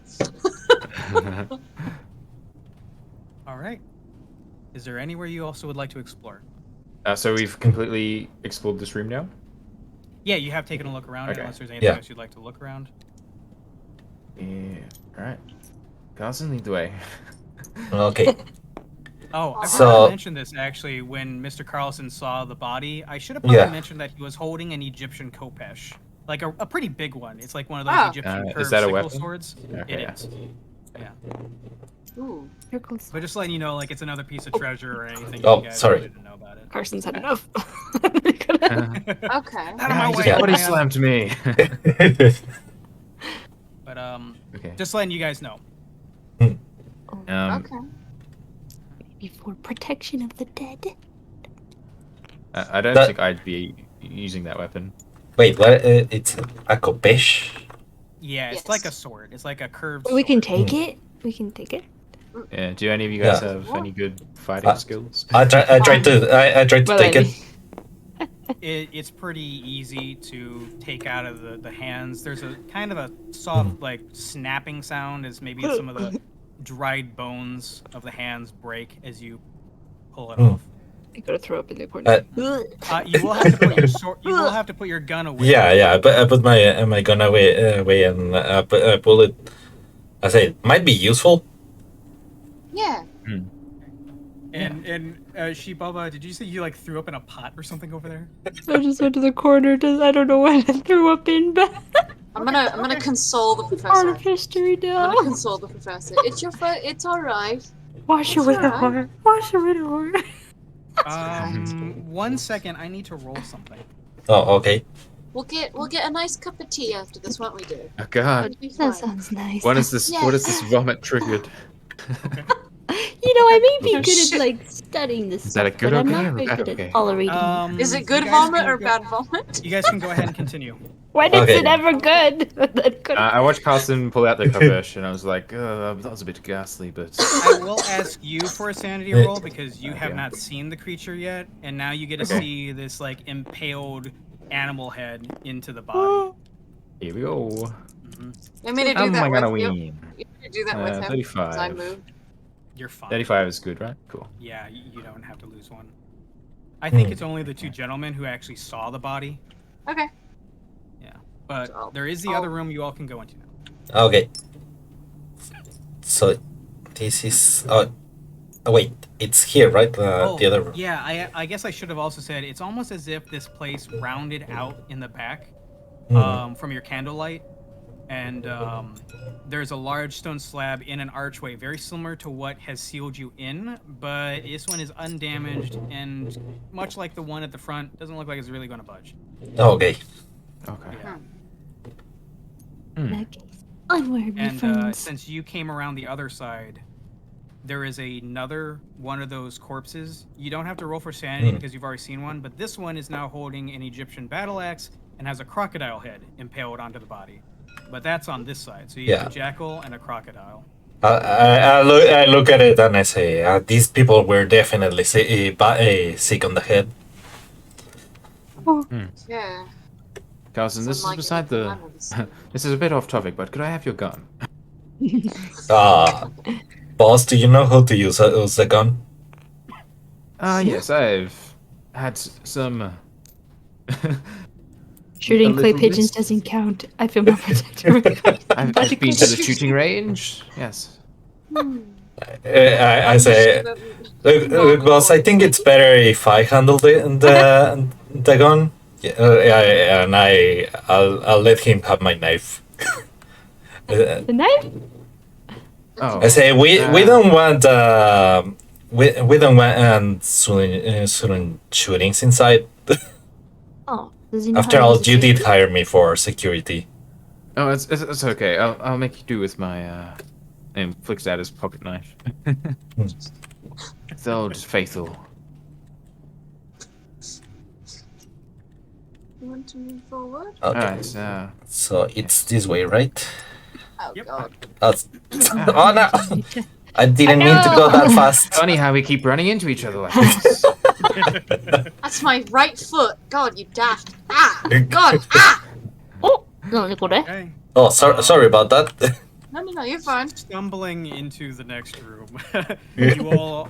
All right. Is there anywhere you also would like to explore? So we've completely explored this room now? Yeah, you have taken a look around, Okay. unless there's anything Yeah. else you'd like to look around. Yeah. Alright. Carson, lead the way. Okay. Oh, I forgot So- to mention this actually when Mr. Carlson saw the body. I should have probably Yeah. mentioned that he was holding an Egyptian khopesh. Like a pretty big one. It's like one of those Ah. Egyptian Is curved that a sickle weapon? swords. Okay, It yeah. is. Yeah. Ooh. Circles. But just letting you know, like it's another piece of treasure or anything Oh, you guys sorry. really didn't know about it. Carson's had enough. Okay. Out of my He way, just body man. slammed me. But Okay. just letting you guys know. Okay. Maybe for protection of the dead. I don't That- think I'd be using that weapon. Wait, what? It's a khopesh? Yeah, it's Yes. like a sword. It's like a curved We can sword. take it. We can take it. Yeah. Do any of you guys Yeah. have any good fighting skills? I tried to Well, take I it. It's pretty easy to take out of the hands. There's a kind of a soft like snapping sound as maybe some of the dried bones of the hands break as you pull it Mm. off. I gotta throw up in the corner. You will have to put your sword. You will have to put your gun away. Yeah. But I put my gun away and pull it. I say it might be useful. Yeah. And Shibaba, did you say you like threw up in a pot or something over there? I just went to the corner. I don't know what I threw up in, but I'm gonna console the part professor. of history I'm now. gonna console the professor. It's your it's alright. Wash it with a heart. Wash it with a heart. 1 second. I need to roll something. Oh, okay. We'll get a nice cup of tea after this, won't we, dear? Oh God. It'll be That fine. sounds nice. What is this? What is this vomit triggered? You know, I may be Oh, good shit. at like studying this Is that a stuff, good but I'm okay not or very bad good okay? at tolerating. Is it you good guys vomit can or go- bad vomit? You guys can go ahead and continue. When is Okay. it ever good? That could- I watched Carson pull out the khopesh, and I was like, that was a bit ghastly, but I will ask you for a sanity roll because you have Okay. not seen the creature yet, and now you get to Okay. see this like impaled animal head into the body. here we go. You me to do How am that I gonna with you? win? You want me to do that with him? 35. As I move. You're fine. 35 is good, right? Cool. Yeah, you don't have to lose one. I think Hmm. it's only the two gentlemen who actually saw the body. Okay. Yeah, but So, there is the I'll- other room you all can go into now. Okay. So this is. Wait. It's here, right? The other room. Yeah, I guess I should have also said it's almost as if this place rounded out in the back from your candlelight. And there's a large stone slab in an archway, very similar to what has sealed you in, but this one is undamaged and much like the one at the front, doesn't look like it's really going to budge. Okay. Okay. Yeah. In that case, onward, my And friends. since you came around the other side, there is another one of those corpses. You don't have to roll for sanity because you've already seen one, but this one is now holding an Egyptian battle axe and has a crocodile head impaled onto the body. But that's on this side, so you have a jackal and a crocodile. I look at it and I say, these people were definitely sick on the head. Yeah. Carson, this is Unlike beside anything the. I've ever seen. This is a bit off topic, but could I have your gun? Boss, do you know how to use a gun? Yes, I've had some. Shooting a clay little pigeons bit. doesn't count. I feel more protective. I've been to the shooting range. Yes. I say, look, boss, I think it's better if I handle the gun. Yeah, and I'll let him have my knife. The knife? Oh. I say we don't want we don't want sudden shootings inside. Oh, does he know After how to all, use you it? did hire me for security. Oh, it's okay. I'll make you do with my and flicks out his pocket knife. It's old faithful. You want to move forward? Okay, Alright, so it's this way, right? Oh Yep. god. Oh no! I didn't mean to go that fast. funny how we keep running into each other like this. That's my right foot. God, you daft. Ah! God! Ah! Oh, no, Nicole. Okay. Oh, sorry about that. No, you're fine. Stumbling into the next room. You all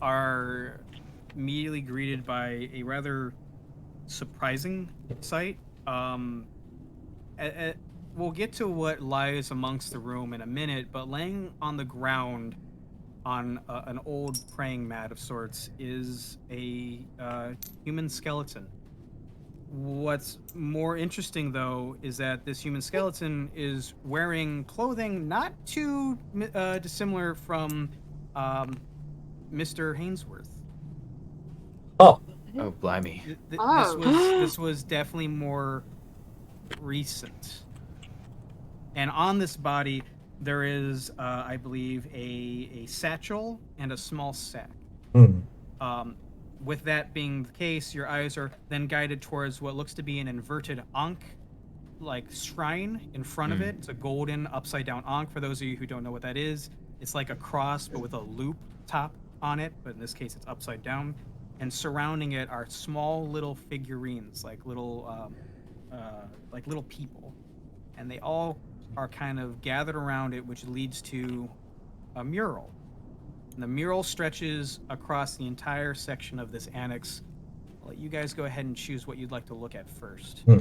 are immediately greeted by a rather surprising sight. We'll get to what lies amongst the room in a minute, but laying on the ground on an old praying mat of sorts is a human skeleton. What's more interesting, though, is that this human skeleton is wearing clothing not too dissimilar from Mr. Hainsworth. Oh, Oh, blimey. This was definitely more recent. And on this body, there is, I believe, a satchel and a small sack. With that being the case, your eyes are then guided towards what looks to be an inverted Ankh like shrine in front of it. It's a golden upside down Ankh. For those of you who don't know what that is, it's like a cross but with a loop top on it, but in this case it's upside down. And surrounding it are small little figurines, like little people, and they all are kind of gathered around it, which leads to a mural. And the mural stretches across the entire section of this annex. I'll let you guys go ahead and choose what you'd like to look at first. I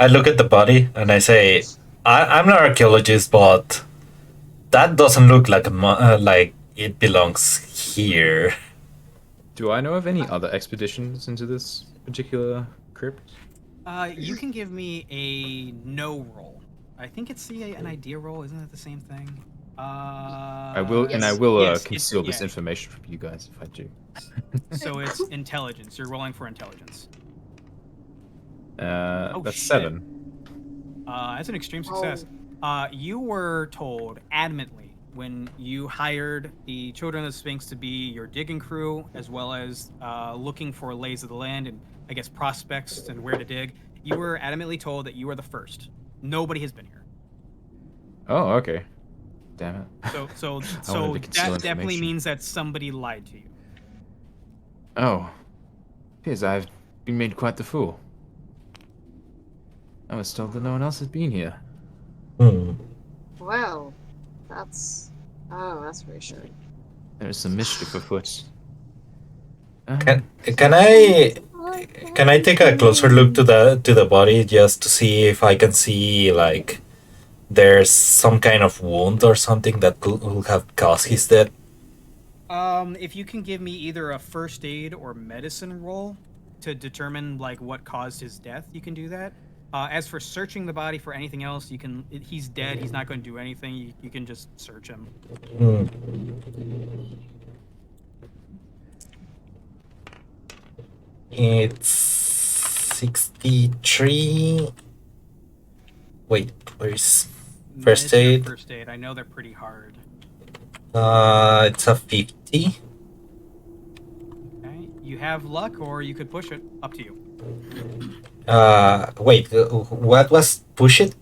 look at the body and I say, I'm an archaeologist, but that doesn't look like like it belongs here. Do I know of any other expeditions into this particular crypt? You can give me a no roll. I think it's an idea roll. Isn't that the same thing? I will conceal this information from you guys if I do. So it's intelligence. You're rolling for intelligence. That's 7. That's an extreme success. You were told adamantly when you hired the Children of the Sphinx to be your digging crew, as well as looking for lays of the land and I guess prospects and where to dig. You were adamantly told that you were the first. Nobody has been here. Oh, okay. Damn it. So that definitely means that somebody lied to you. Oh. Appears I've been made quite the fool. I was told that no one else had been here. Well, that's reassuring. There is some mischief afoot. Can I take a closer look to the body just to see if I can see like there's some kind of wound or something that could have caused his death? If you can give me either a first aid or medicine roll to determine like what caused his death, you can do that. As for searching the body for anything else, you can. He's dead. He's not going to do anything. You can just search him. It's 63. Wait, where's first aid? First aid. I know they're pretty hard. It's a 50. Okay. You have luck, or you could push it. Up to you. Wait, what was push it?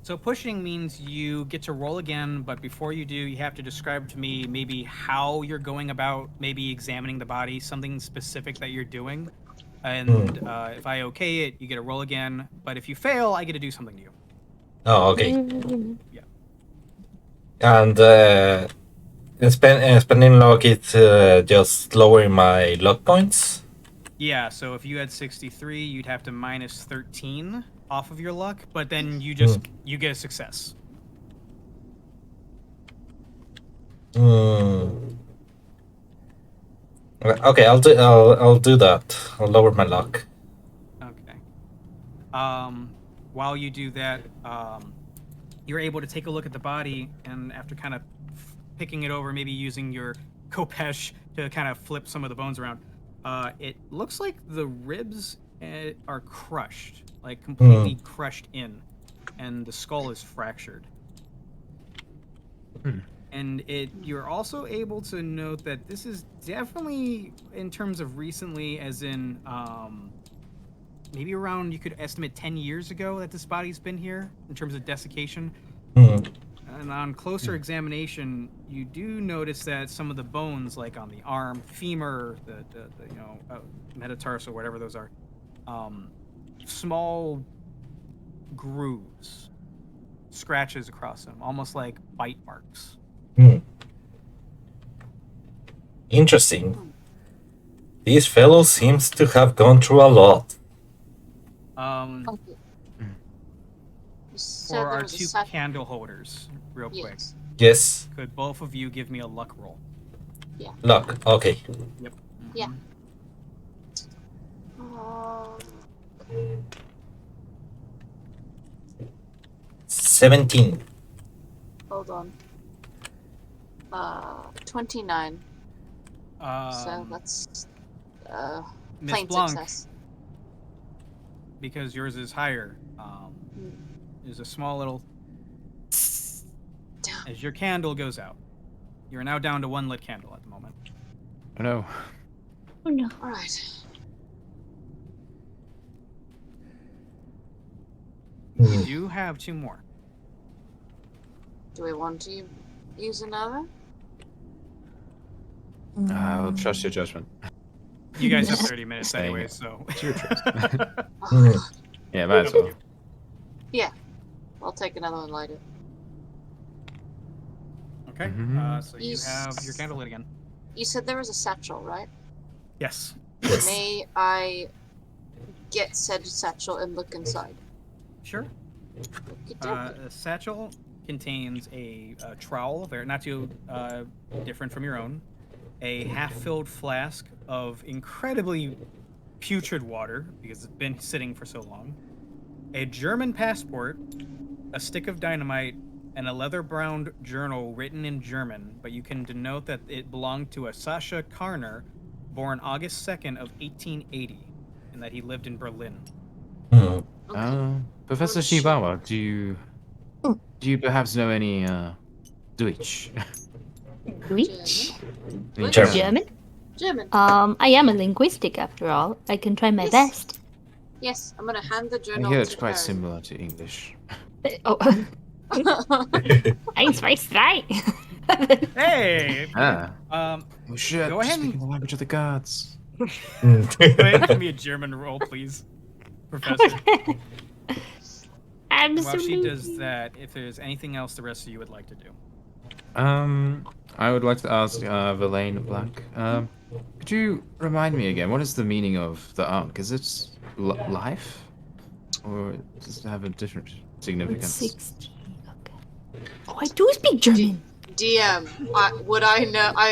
So pushing means you get to roll again, but before you do, you have to describe to me maybe how you're going about maybe examining the body, something specific that you're doing. And if I okay it, you get to roll again. But if you fail, I get to do something to you. Oh, okay. Yeah. And spending luck is just lowering my luck points. Yeah, so if you had 63, you'd have to minus 13 off of your luck, but then you just you get a success. Okay, I'll do that. I'll lower my luck. Okay. While you do that, you're able to take a look at the body, and after kind of picking it over, maybe using your khopesh to kind of flip some of the bones around, it looks like the ribs are crushed, like completely crushed in, and the skull is fractured. And you're also able to note that this is definitely, in terms of recently, as in maybe around, you could estimate 10 years ago that this body's been here in terms of desiccation. And on closer examination, you do notice that some of the bones, like on the arm, femur, the metatarsal, whatever those are, small grooves, scratches across them, almost like bite marks. Interesting. This fellow seems to have gone through a lot. Okay. You For said there our was a 2 satchel. candle holders, real quick. Yes. Yes. Could both of you give me a luck roll? Luck. Okay. Yep. Yeah. Uh, 17. hold on. 29. So that's Miss plain Blanc, success. because yours is higher, there's a small little Damn. as your candle goes out. You're now down to 1 lit candle at the moment. Oh no. Oh no. All right. You do have 2 more. Do we want to use another? I'll trust your judgment. You guys have 30 minutes Saying anyway, it. so. It's your choice. Mm. Yeah, might as well. Yeah. I'll take another one later. Okay. Mhm. So you have your candle lit again. You said there was a satchel, right? Yes. Yes. May I get said satchel and look inside? Sure. The satchel contains a trowel, very not too different from your own, a half-filled flask of incredibly putrid water because it's been sitting for so long, a German passport, a stick of dynamite, and a leather-bound journal written in German, but you can denote that it belonged to a Sascha Karner, born August 2nd of 1880, and that he lived in Berlin. Mm. Professor Oh, shit. Shibawa, do you perhaps know any Deutsch? Which? German? German. German? German. I am a linguistic after all. I can try my Yes. best. Yes, I'm gonna hand the I journal hear to it's quite Karen. similar to English. Oh, eins, zwei, drei. Hey! Ah. Um, Oh shit, Go ahead and- speaking the language of the gods. go ahead and give me a German roll, please, Professor. And while she Absolutely. does that, if there's anything else the rest of you would like to do. I would like to ask Verlaine Black. Could you remind me again? What is the meaning of the arc? Is it life, or does it have a different significance? 60. Okay. Oh, I do speak German. DM, would I know? I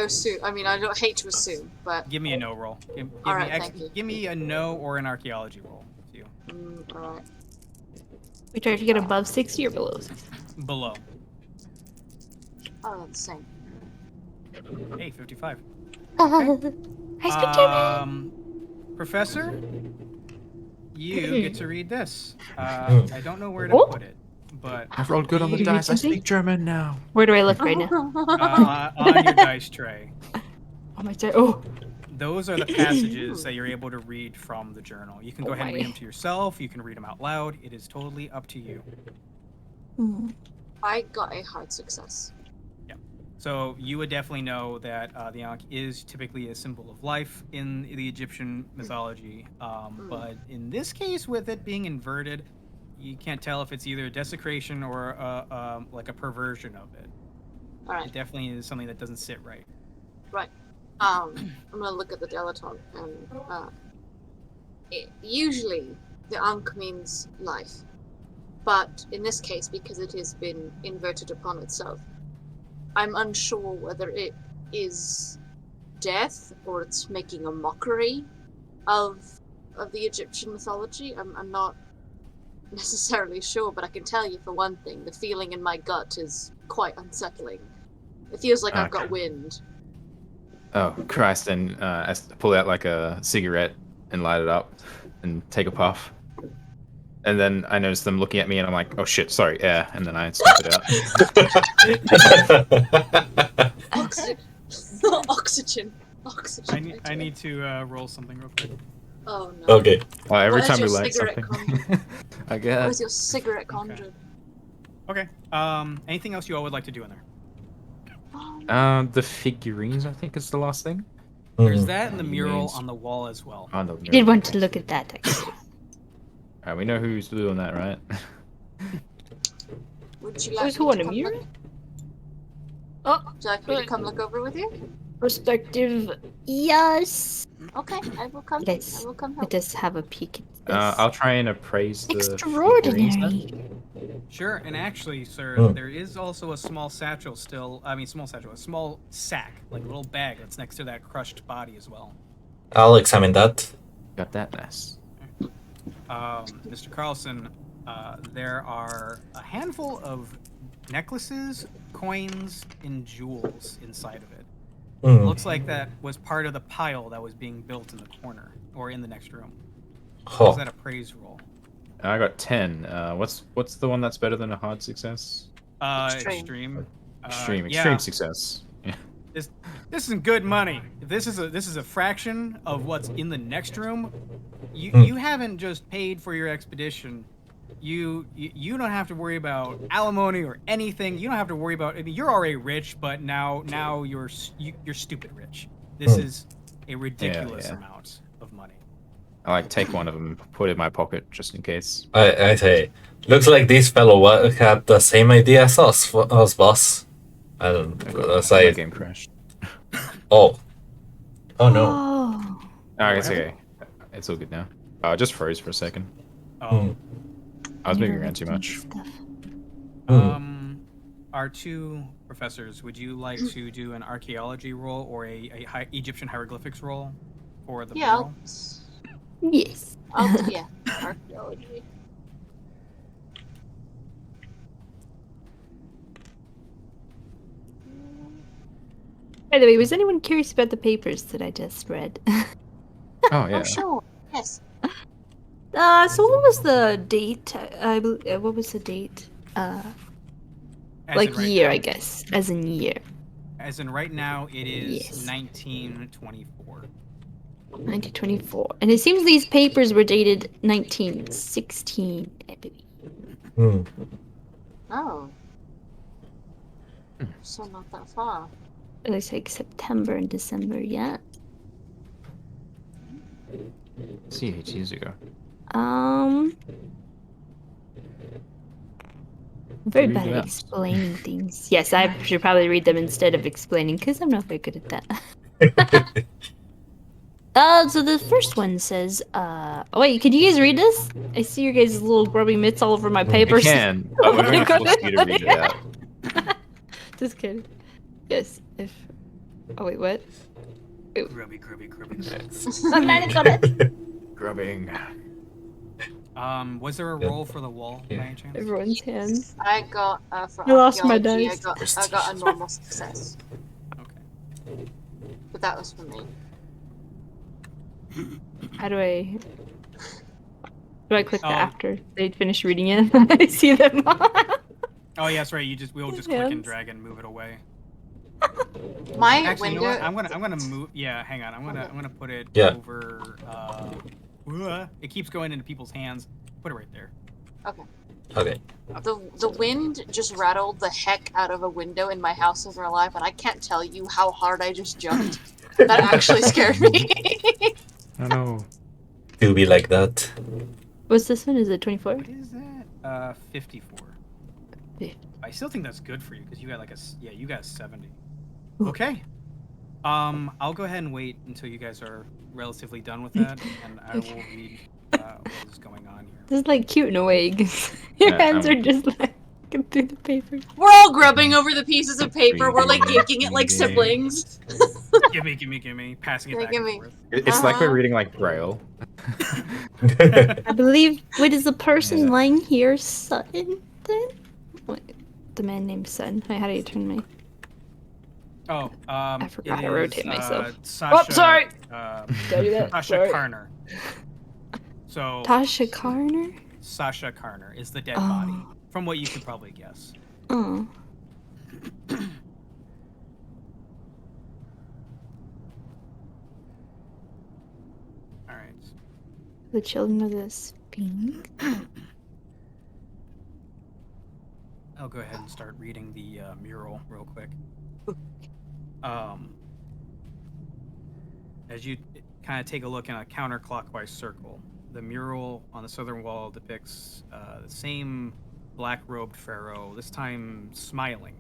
assume. I mean, I don't hate to assume, but Give me a no roll. All right, thank you. Give me a no or an archaeology roll. To you. all right. We try to get above 60 or below 60. Below. Oh, the same. Hey, 55. I speak German. Professor, you get to read this. I don't know where to Oh. put it, but I've rolled good on the Can you read dice. I something? speak German now. Where do I look right now? on your dice tray, On my side. Oh. those are the passages that you're able to read from the journal. You can go Oh ahead and my. read them to yourself. You can read them out loud. It is totally up to you. I got a hard success. So you would definitely know that the Ankh is typically a symbol of life in the Egyptian mythology, but in this case, with it being inverted, you can't tell if it's either a desecration or like a perversion of it. All right. It definitely is something that doesn't sit right. Right. I'm gonna look at the dilettante and usually the Ankh means life, but in this case, because it has been inverted upon itself, I'm unsure whether it is death or it's making a mockery of the Egyptian mythology. I'm not necessarily sure, but I can tell you for one thing, the feeling in my gut is quite unsettling. It feels like I've got wind. Oh Christ! And I pull out like a cigarette and light it up and take a puff. And then I notice them looking at me, and I'm like, "Oh shit, sorry, air." And then I snuff it out. Oxygen. Oxygen. I need to roll something real quick. Oh no. Okay. Every Where's time we your light cigarette something, I guess. Where's your cigarette conjured? Okay. Anything else you all would like to do in there? The figurines, I think, is the last thing. There's that and the mural Remains. on the wall as well. Oh, no, I did want to look at that actually. Alright, we know who's doing that, right? Would you like Who's me who to on a come mirror? look? Oh, Would you like me to come look over with you? perspective. Yes. Okay, I will come. Yes. I will come Let help. us have a peek at this. I'll try and appraise the figurines then. Extraordinary. Sure, and actually, sir, there is also a small satchel still. I mean, small satchel, a small sack, like a little bag that's next to that crushed body as well. I'll examine that. Got that mess. Mr. Carlson, there are a handful of necklaces, coins, and jewels inside of it. Mm. Looks like that was part of the pile that was being built in the corner or in the next room. Oh. Is that a praise roll? I got 10. What's the one that's better than a hard success? Extreme. Extreme success. Yeah. This isn't good money. If this is a fraction of what's in the next room, you haven't just paid for your expedition. You don't have to worry about alimony or anything. You don't have to worry about. I mean, you're already rich, but now you're stupid rich. This is a ridiculous amount of money. I take one of them, put it in my pocket just in case. I say, looks like this fellow had the same idea as us, boss. I don't. My game crashed. Oh no. Oh. Alright, it's okay. It's all good now. I just froze for a second. Oh. I was moving around too much. Our two professors, would you like to do an archaeology roll or a Egyptian hieroglyphics roll for the mural? Yes. Yeah, archaeology. By the way, was anyone curious about the papers that I just read? Oh yeah. Oh, sure. Yes. So what was the date? What was the date? As Like in right year, now? I guess. As in year. As in right now, it is Yes. 1924. 1924. And it seems these papers were dated 1916, I believe. Oh. So not that far. It looks like September and December, yeah. See, 8 years ago. I'm very Read bad it at out. explaining things. Yes, I should probably read them instead of explaining, because I'm not very good at that. So the first one says, oh wait, can you guys read this? I see your guys' little grubby mitts all over my papers. You can, but we're going to force you to read it out. Just kidding. Yes, if... Oh wait, what? Grubby. I'm not got it. Grubbing. Was there a roll for the wall by any chance? Everyone's hands. I got for I lost my archaeology, dice. I got a normal success, Okay. but that was for me. How do I... Do I click Oh. that after they finish reading it? I see them. Oh yeah, that's right. We'll just click Yes. and drag and move it away. My Actually, you window. know what? I'm gonna move. Yeah, hang on. I'm gonna put it Yeah. over. It keeps going into people's hands. Put it right there. Okay. Okay. The wind just rattled the heck out of a window in my house in real life, and I can't tell you how hard I just jumped. That actually scared me. Oh no. It'll be like that. What's this one? Is it 24? What is that? 54. Yeah. I still think that's good for you because you got you got 70. Ooh. Okay. I'll go ahead and wait until you guys are relatively done with that, and I will read what is going on here. This is like cute in a way. 'Cause your Yeah, hands are just like looking through the paper. We're all grubbing over the pieces of paper. We're like yanking it like siblings. Gimme, passing it Yeah, back gimme. and forth. It's like we're reading like Braille. I believe. Wait, is the person Yeah. lying here Sutton? Then? Wait, the man named Sutton. Wait, how do you turn my? Oh, I forgot it to rotate is, myself. Sasha, sorry! Did Uh, I do that? Sasha Sorry. Karner. So Tasha Karner? Sasha Karner is the dead Oh. body, from what you could probably guess. Oh. All right. The children of the Sphinx. I'll go ahead and start reading the mural real quick. As you kind of take a look in a counterclockwise circle, the mural on the southern wall depicts the same black-robed pharaoh, this time smiling.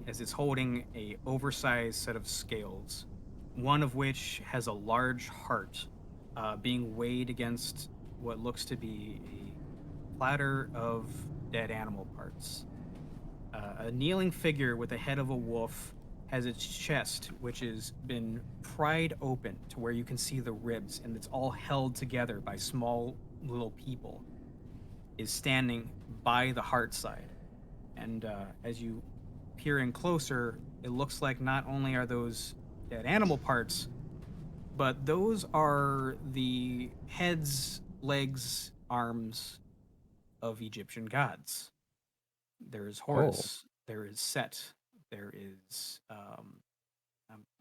as it's holding a oversized set of scales, one of which has a large heart being weighed against what looks to be a platter of dead animal parts. A kneeling figure with the head of a wolf has its chest, which has been pried open to where you can see the ribs, and it's all held together by small little people, is standing by the heart side. And as you peer in closer, it looks like not only are those dead animal parts, but those are the heads, legs, arms of Egyptian gods. There is Horus, there is Set, there is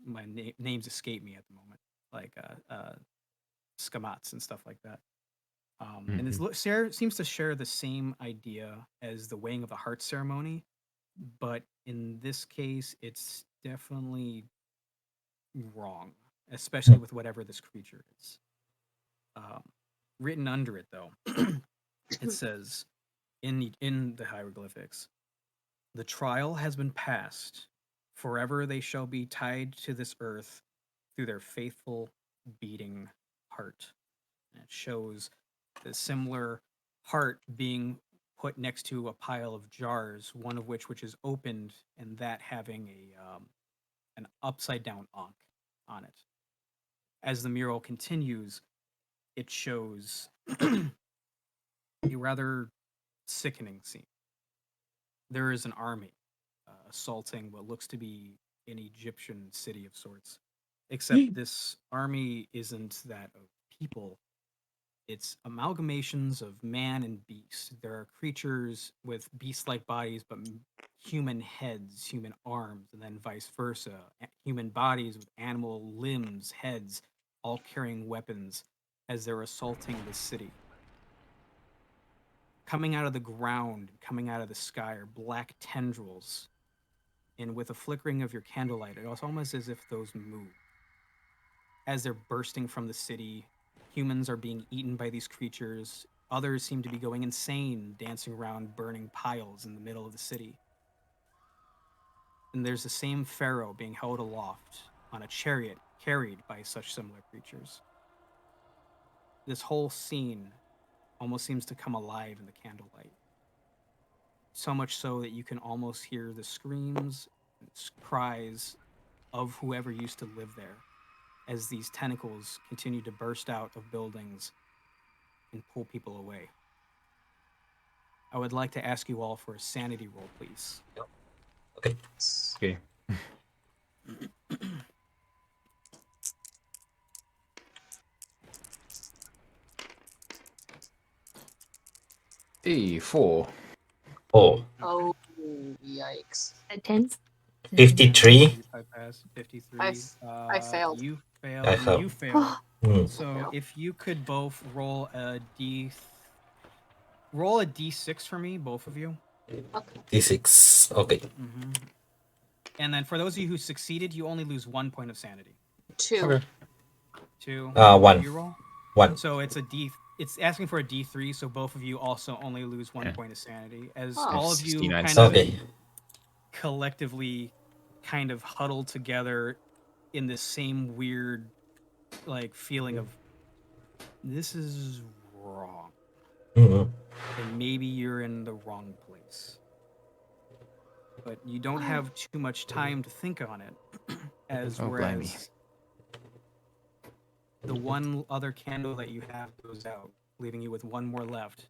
my names escape me at the moment, like Skamats and stuff like that. And it seems to share the same idea as the weighing of the heart ceremony, but in this case, it's definitely wrong, especially with whatever this creature is. Written under it, though, it says in the hieroglyphics, "The trial has been passed. Forever they shall be tied to this earth through their faithful beating heart." And it shows the similar heart being put next to a pile of jars, one of which is opened, and that having an upside down ankh on it. As the mural continues, it shows a rather sickening scene. There is an army assaulting what looks to be an Egyptian city of sorts, except this army isn't that of people. It's amalgamations of man and beast. There are creatures with beast-like bodies, but human heads, human arms, and then vice versa. Human bodies with animal limbs, heads, all carrying weapons as they're assaulting the city. Coming out of the ground, coming out of the sky are black tendrils. And with a flickering of your candlelight, it's almost as if those move. As they're bursting from the city, humans are being eaten by these creatures. Others seem to be going insane, dancing around burning piles in the middle of the city. And there's the same pharaoh being held aloft on a chariot carried by such similar creatures. This whole scene almost seems to come alive in the candlelight. So much so that you can almost hear the screams and cries of whoever used to live there as these tentacles continue to burst out of buildings and pull people away. I would like to ask you all for a sanity roll, please. Okay. Okay. E4. Oh, Oh, yikes. A 10? 53. I passed. 53. I failed. You failed. I And have. you failed. Hmm. So if you could both roll a d6 for me, both of you. Okay. D6. Okay. Mm-hmm. And then for those of you who succeeded, you only lose 1 point of sanity. 2. Okay. 2. One. You roll. 1. So it's it's asking for a D3, so both of you also only lose 1 point of sanity. As all of you 69 kind of Okay. collectively kind of huddled together in this same weird like feeling of this is wrong. Mm-hmm. And maybe you're in the wrong place. But you don't have too much time to think on it. As Don't blame me. whereas the one other candle that you have goes out, leaving you with one more left.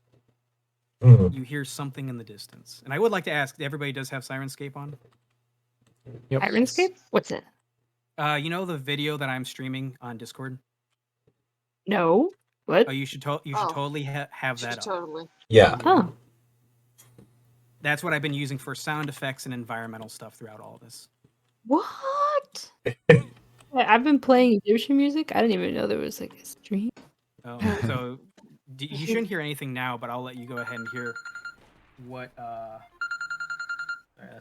Mm-hmm. You hear something in the distance. And I would like to ask, everybody does have Sirenscape on? Yep. Sirenscape? What's it? You know the video that I'm streaming on Discord? No. What? Oh, you should totally have that up. Totally. Yeah. Oh. That's what I've been using for sound effects and environmental stuff throughout all of this. What? I've been playing Egyptian music. I didn't even know there was like a stream. Oh, so you shouldn't hear anything now, but I'll let you go ahead and hear what. Sorry,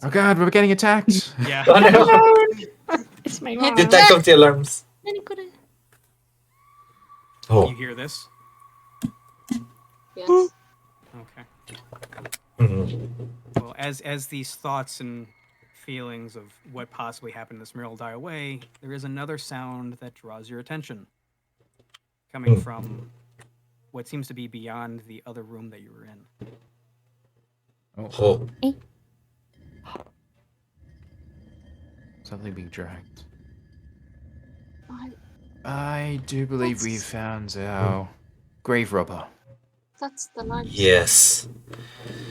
Oh god, we're getting attacked. Yeah. Oh, no. It's my mom. The attack of the alarms. Oh. You hear this? Yes. Okay. Mm-hmm. Well, as these thoughts and feelings of what possibly happened in this mural die away, there is another sound that draws your attention, coming from what seems to be beyond the other room that you were in. Oh. Something being dragged. I- I do believe we found our grave robber. That's the nice Yes.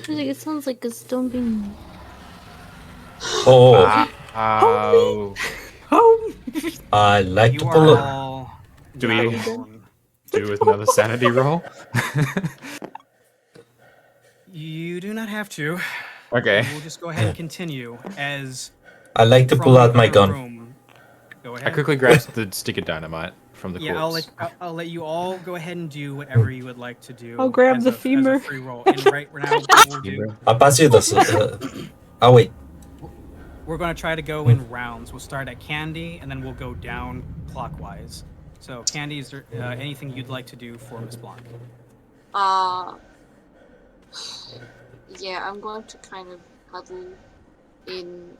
It sounds like a stone being. Oh. Oh. I like You to are pull up. all Do not we- alone. Do with another sanity roll? You do not have to. Okay. We'll just go ahead and continue as I like to from pull the out my other gun. room. Go I ahead. quickly grabbed the stick of dynamite from the Yeah, corpse. I'll let you all go ahead and do whatever you would like to do. I'll grab as the a, As femur. a free roll. And right now, what we'll do, I'll pass you the. Oh wait. we're going to try to go in rounds. We'll start at Candy, and then we'll go down clockwise. So, Candy, is there anything you'd like to do for Miss Blanc? Yeah, I'm going to kind of huddle in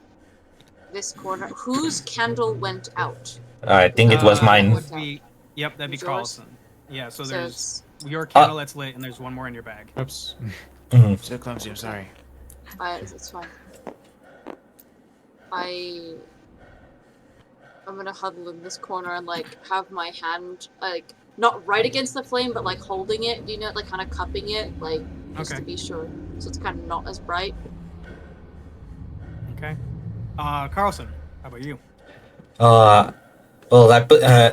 this corner. Whose candle went out? I think it was That mine. would be, yep, that'd be Yours? Carlson. Yeah, so So there's it's your candle that's lit, and there's one more in your bag. Oops. Mhm. So clumsy, I'm sorry. it's fine. I'm gonna huddle in this corner and like have my hand like not right against the flame, but like holding it. You know, like kind of cupping it, like just Okay. to be sure, so it's kind of not as bright. Okay. Carlson, how about you? Well,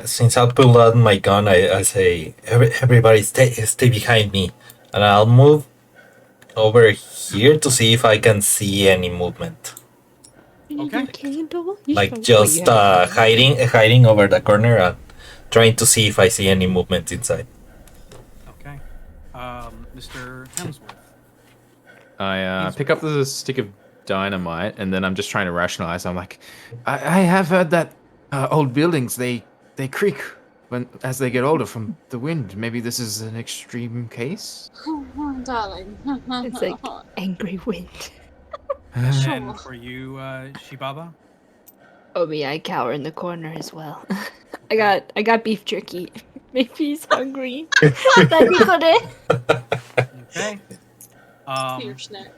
since I pulled out my gun, I say, everybody stay behind me, and I'll move over here to see if I can see any movement. Okay. Candle? Like just hiding over the corner and trying to see if I see any movement inside. Okay. Mr. Hemsworth. I pick up the stick of dynamite, and then I'm just trying to rationalize. I'm like, I have heard that old buildings, they creak as they get older from the wind. Maybe this is an extreme case? Darling. It's like angry wind. And for you, Shibaba? Oh me, I cower in the corner as well. I got beef jerky. Maybe he's hungry. Okay. Your snack.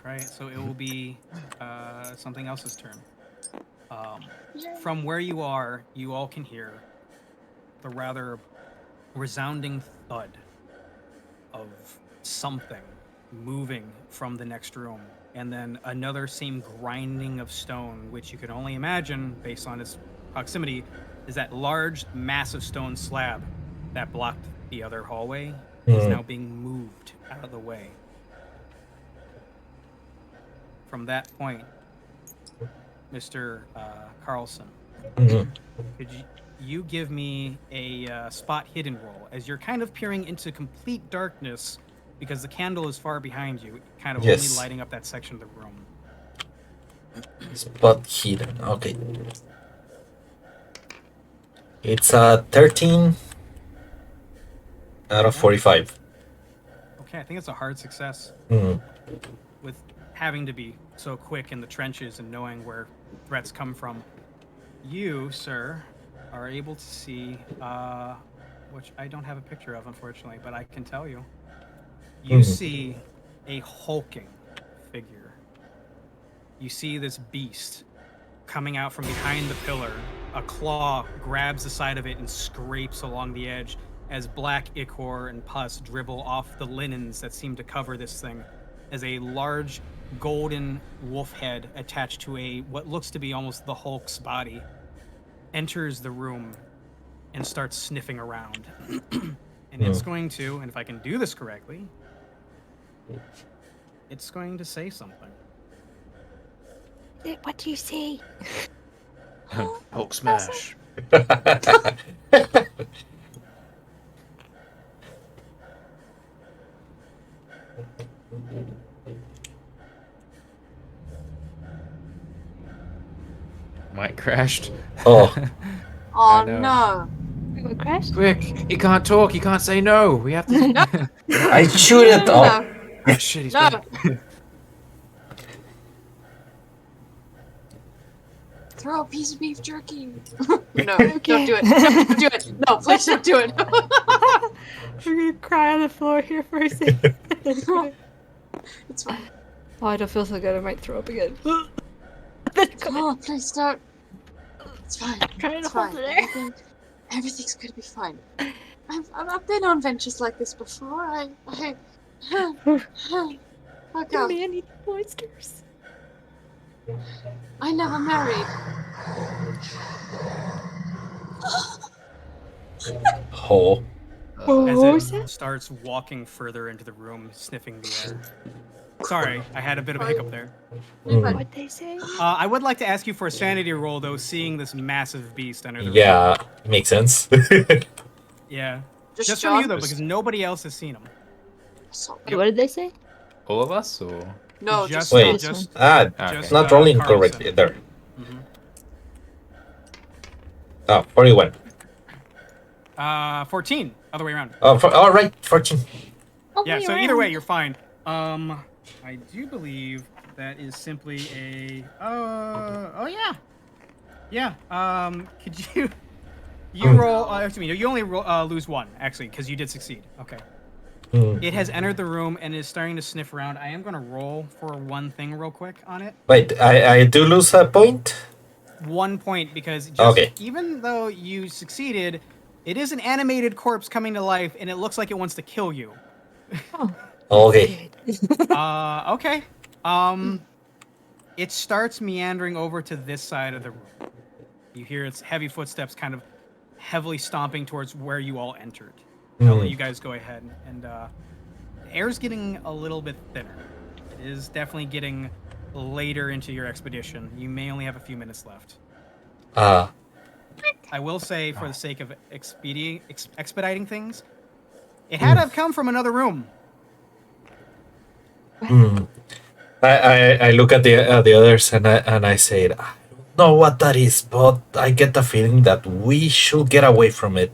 Right, so it will be something else's turn. From where you all can hear the rather resounding thud of something moving from the next room, and then another same grinding of stone, which you can only imagine, based on its proximity, is that large, massive stone slab that blocked the other hallway is now being moved out of the way. From that point, Mr. Carlson, could you give me a spot hidden roll, as you're kind of peering into complete darkness because the candle is far behind you, kind of Yes. only lighting up that section of the room. Spot hidden. Okay. It's 13 out of 45. Okay, I think it's a hard success Mhm. with having to be so quick in the trenches and knowing where threats come from. You, sir, are able to see, which I don't have a picture of, unfortunately, but I can tell you. You see a hulking figure. You see this beast coming out from behind the pillar. A claw grabs the side of it and scrapes along the edge as black ichor and pus dribble off the linens that seem to cover this thing, as a large golden wolf head attached to what looks to be almost the Hulk's body enters the room and starts sniffing around. And it's going to, and if I can do this correctly, it's going to say something. What do you say? Hulk smash. Mic crashed. Oh, Oh know. no. What crashed? Quick! He can't talk. He can't say no. We have to. I shoot it. Oh, No. Oh, shit! He's No. back. throw a piece of beef jerky. No, don't do it. Don't do it. No, please don't do it. We're gonna cry on the floor here for a second. It's fine. Oh, I don't feel so good. I might throw up again. Oh, please don't. It's fine. Trying It's to hold fine. it there. Everything's gonna be fine. I've been on ventures like this before. Oh god. Man, eat oysters. I never married. Oh. As it starts walking further into the room, sniffing the air. Sorry, I had a bit of a hiccup there. What'd they say? I would like to ask you for a sanity roll, though, seeing this massive beast under the room. Yeah, makes sense. Yeah. Just Just from you, John? though, because nobody else has seen him. Wait, what did they say? All of us, or? No, Just just Wait. just It's not rolling Carlson. correctly there. Mhm. Oh, 41. 14. Other way around. Oh, all right, 14. Yeah, so either way, you're fine. I do believe that is simply a. Oh yeah. Yeah. Could you? You roll. Excuse me. You only lose one actually, because you did succeed. Okay. It has entered the room and is starting to sniff around. I am gonna roll for one thing real quick on it. Wait, I do lose a point? 1 point because Okay. even though you succeeded, it is an animated corpse coming to life, and it looks like it wants to kill you. Okay. Okay. It starts meandering over to this side of the room. You hear its heavy footsteps kind of heavily stomping towards where you all entered. I'll let you guys go ahead. And the air's getting a little bit thinner. It is definitely getting later into your expedition. You may only have a few minutes left. I will say, for the sake of expediting things, it had to have come from another room. I look at the others and I said, I don't know what that is, but I get the feeling that we should get away from it.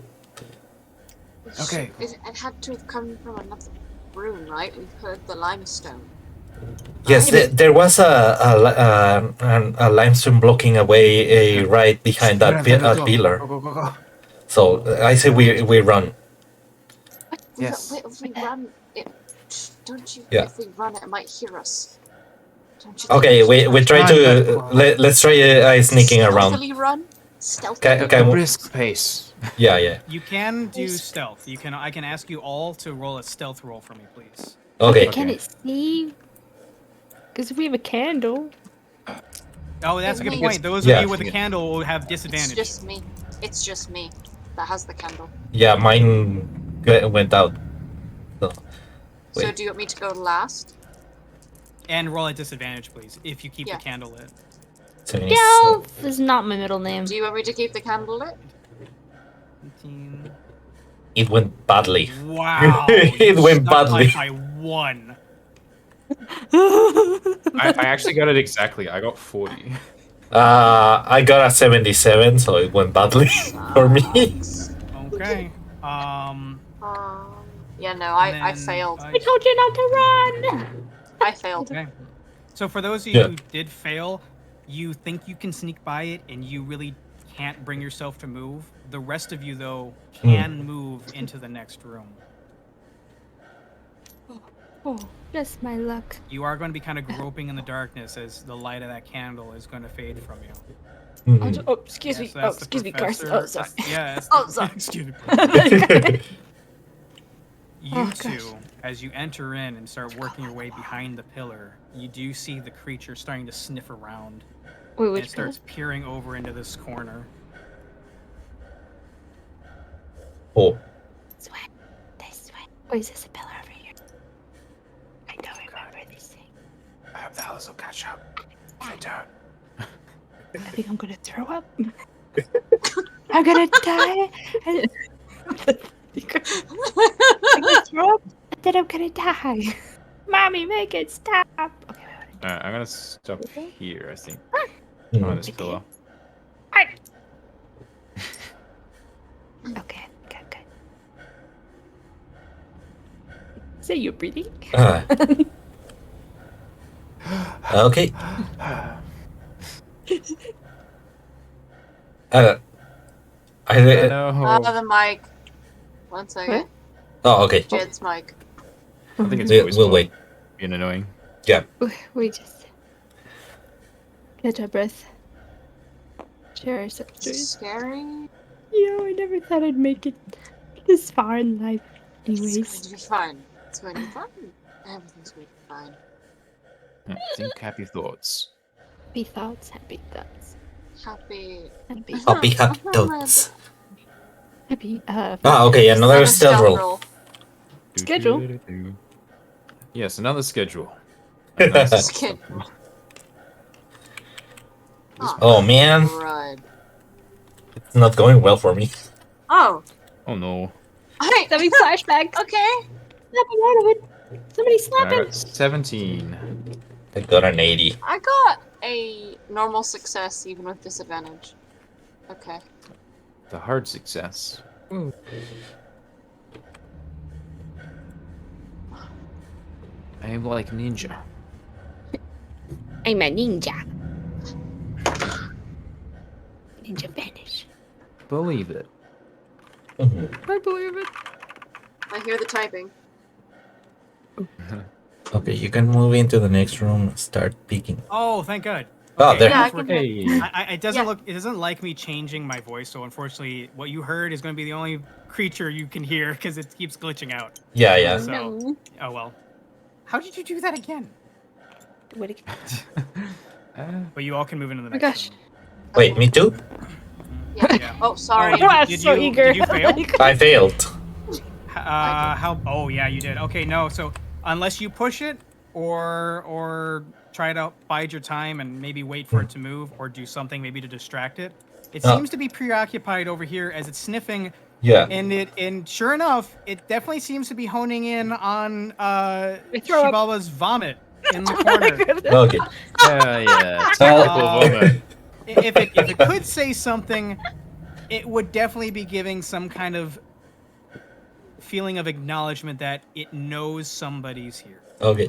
Okay. It had to have come from another room, right? We've heard the limestone. Yes, there was a limestone blocking away right behind that pillar. Go. So I say we run. Yes. If we run it, don't you? Yeah. If we run it might hear us. Don't you Okay, think we try to let's try sneaking around. Stealthily run. Stealthily. Okay, Brisk pace. Yeah. You can do stealth. I can ask you all to roll a stealth roll for me, please. Okay. Can it see? Because if we have a candle. Oh, that's a good It's- point. Those Yeah. of you with a candle will have disadvantage. It's just me that has the candle. Yeah, mine went out. So, So wait. do you want me to go last? And roll at disadvantage, please, if you keep Yeah. the candle lit. Delph is not my middle name. Do you want me to keep the candle lit? 17. It went badly. Wow. It you went stuck badly. By 1. I actually got it exactly. I got 40. I got a 77, so it went badly for me. Sucks. Okay. Yeah, no, I then failed. I told you not to run. I failed. Okay. So for those of you Yeah. who did fail, you think you can sneak by it, and you really can't bring yourself to move. The rest of you, though, can move into the next room. Oh, just my luck. You are going to be kind of groping in the darkness as the light of that candle is going to fade from you. Oh, excuse me. Yes, Oh, that's the excuse me, Carson. professor. Oh, sorry. Yeah. that's Oh, the- sorry. Excuse me. You Oh, two, gosh. as you enter in and start working your way behind the pillar, you do see the creature starting to sniff around. Wait, And it which starts peering over into this corner. Oh, This way. This way. Wait, is this a pillar over here? I don't remember these things. I hope the others will catch up. If they don't. I think I'm gonna throw up. I'm gonna die. I'm gonna throw up, and then I'm gonna die. Mommy, make it stop. Okay, wait. I'm gonna stop here, I think. mm. On this pillar. Okay, good. Say you're breathing. Okay. Uh, I. No. The mic. One second. Oh, okay. Jed's mic. I think it's We'll voice we'll mode. wait. Being annoying. Yeah. We just catch our breath. Share our sex Is this stories. scary? Yo, I never thought I'd make it this far in life. It's Anyways. going to be fine. It's going to be fine. Everything's going to be fine. Think happy thoughts. Happy thoughts, happy thoughts. Happy. Happy. Happy thoughts. Happy. Okay, another stealth roll. Schedule. Yes, another schedule. A nice Schedule. Oh man, Right. it's not going well for me. Oh. Oh no. Hey. Having flashbacks. Okay. Snapping out of it. Somebody I snapping. got 17. I got an 80. I got a normal success even with disadvantage. Okay. The hard success. I am like ninja. I'm a ninja. Ninja vanish. Believe it. Mhm. I believe it. I hear the typing. Okay, you can move into the next room and start peeking. Oh, thank God. Oh, there. Yeah, I It's can working. hear. Hey. It doesn't Yeah. look. It doesn't like me changing my voice, so unfortunately, what you heard is going to be the only creature you can hear because it keeps glitching out. Yeah. So, No. oh well. How did you do that again? What But you all can move into the my next gosh. Wait, me too? Yeah. Yeah. Oh, sorry. Oh, I was did so you- eager. did you fail? I failed. How? Oh yeah, you did. Okay, no. So unless you push it, or try to bide your time and maybe wait for it to move, or do something maybe to distract it. It Oh. seems to be preoccupied over here as it's sniffing, Yeah. and sure enough, it definitely seems to be honing in on throw up. Shibaba's vomit in the corner. Okay. Yeah. Uh, Vomit. If it could say something, it would definitely be giving some kind of feeling of acknowledgement that it knows somebody's here. Okay.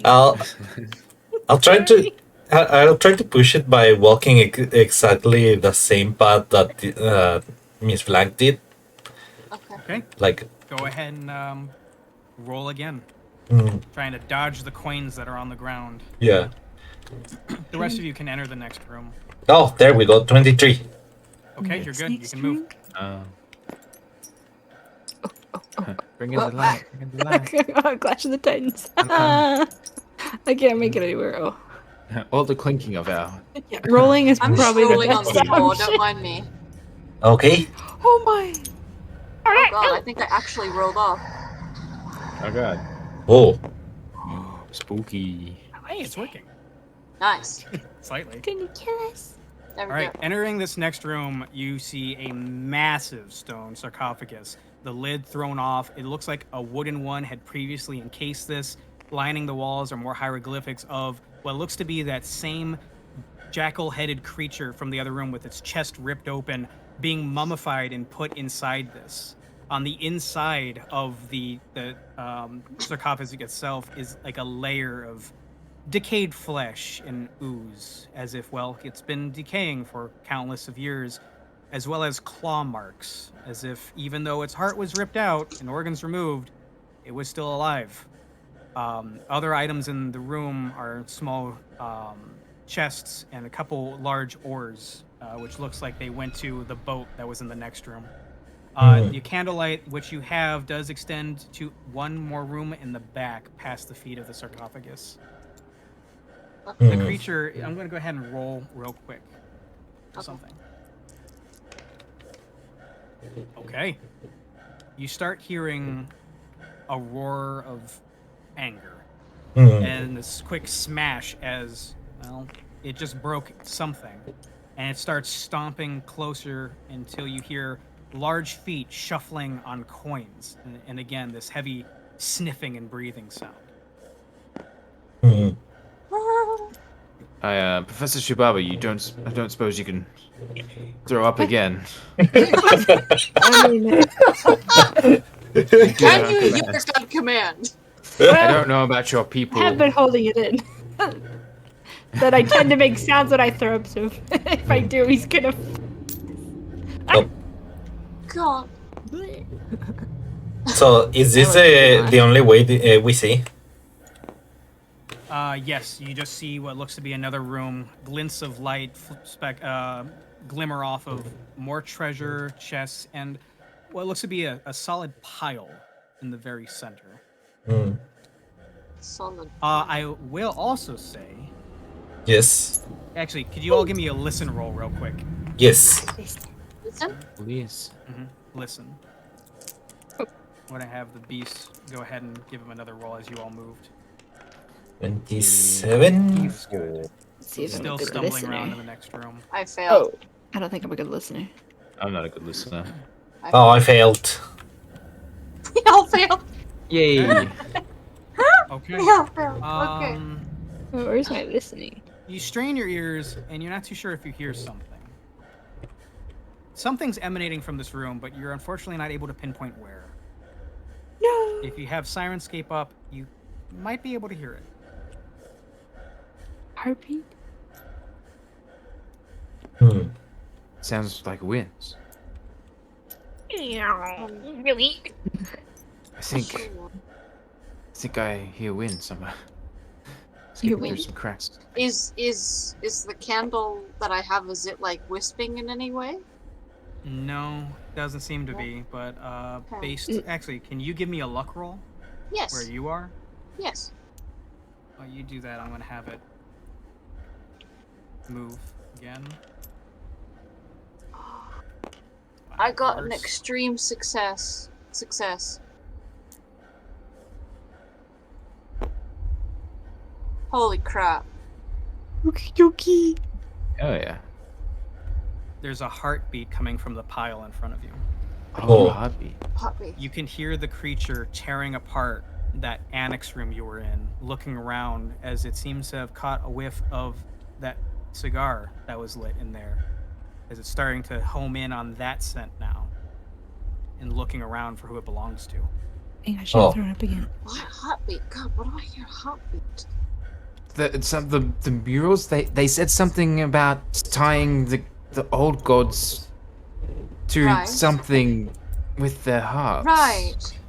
I'll try to. I'll try to push it by walking exactly the same path that Miss Blank did. Okay. Okay, Like, go ahead and roll again, mm, trying to dodge the coins that are on the ground. yeah. The rest of you can enter the next room. Oh, there we go. 23. Okay, you're good. You can move. Bring in the light. Bring in the light. Clash of the Titans. I can't make it anywhere. Oh. All the clinking of our. Yeah, rolling is I'm probably the rolling on best the floor. option. Don't mind me. Okay. Oh my. Oh god, I think I actually rolled off. Oh god. Oh. Spooky. Hey, it's working Nice. slightly. Can you kill us? There we All right, go. entering this next room, you see a massive stone sarcophagus. The lid thrown off. It looks like a wooden one had previously encased this. Lining the walls are more hieroglyphics of what looks to be that same jackal-headed creature from the other room with its chest ripped open, being mummified and put inside this. On the inside of the sarcophagus itself is like a layer of decayed flesh and ooze, as if, well, it's been decaying for countless of years, as well as claw marks, as if even though its heart was ripped out and organs removed, it was still alive. Other items in the room are small chests and a couple large oars, which looks like they went to the boat that was in the next room. The candlelight, which you have, does extend to one more room in the back, past the feet of the sarcophagus. The creature, I'm going to go ahead and roll real quick for something. Okay. You start hearing a roar of anger and this quick smash as, well, it just broke something. And it starts stomping closer until you hear large feet shuffling on coins. And again, this heavy sniffing and breathing sound. Professor Shibaba, I don't suppose you can throw up again. I mean, Can you use that command? I don't know about your people. I have been holding it in. That I tend to make sounds when I throw up, so if I do, he's gonna Oh, God. so is this the only way we see? Yes, you just see what looks to be another room. Glints of light glimmer off of more treasure, chests, and what looks to be a solid pile in the very center. Hmm. Solid. I will also say, Yes. actually, could you all give me a listen roll real quick? Yes. Listen. Please. Listen. I'm gonna have the beast go ahead and give him another roll as you all moved. 27. That's good. See if I'm Still a good stumbling around listener. in the next room. I failed. Oh, I don't think I'm a good listener. I'm not a good listener. Oh, I failed. We all failed. Yay! Okay. We all failed. Okay. Oh, Where's my listening? You strain your ears, and you're not too sure if you hear something. Something's emanating from this room, but you're unfortunately not able to pinpoint where. No. If you have Sirenscape up, you might be able to hear it. Heartbeat. Sounds like winds. Really? I think I hear wind somewhere. It's You getting through win. some cracks. Is the candle that I have, is it like wisping in any way? No, doesn't seem to be, but based... Actually, can you give me a luck roll Yes. where you are? Yes. While you do that, I'm going to have it move again. I got an Worse. extreme success. Holy crap. Okie Oh yeah. There's a heartbeat coming from the pile in front of you. Oh. Heartbeat. Puppy. You can hear the creature tearing apart that annex room you were in, looking around as it seems to have caught a whiff of that cigar that was lit in there, as it's starting to home in on that scent now and looking around for who it belongs to. Hang on, I should have Oh. thrown up again. What heartbeat? God, what do I hear? Heartbeat. The murals, they said something about tying the old gods to Right. something with their hearts. Right.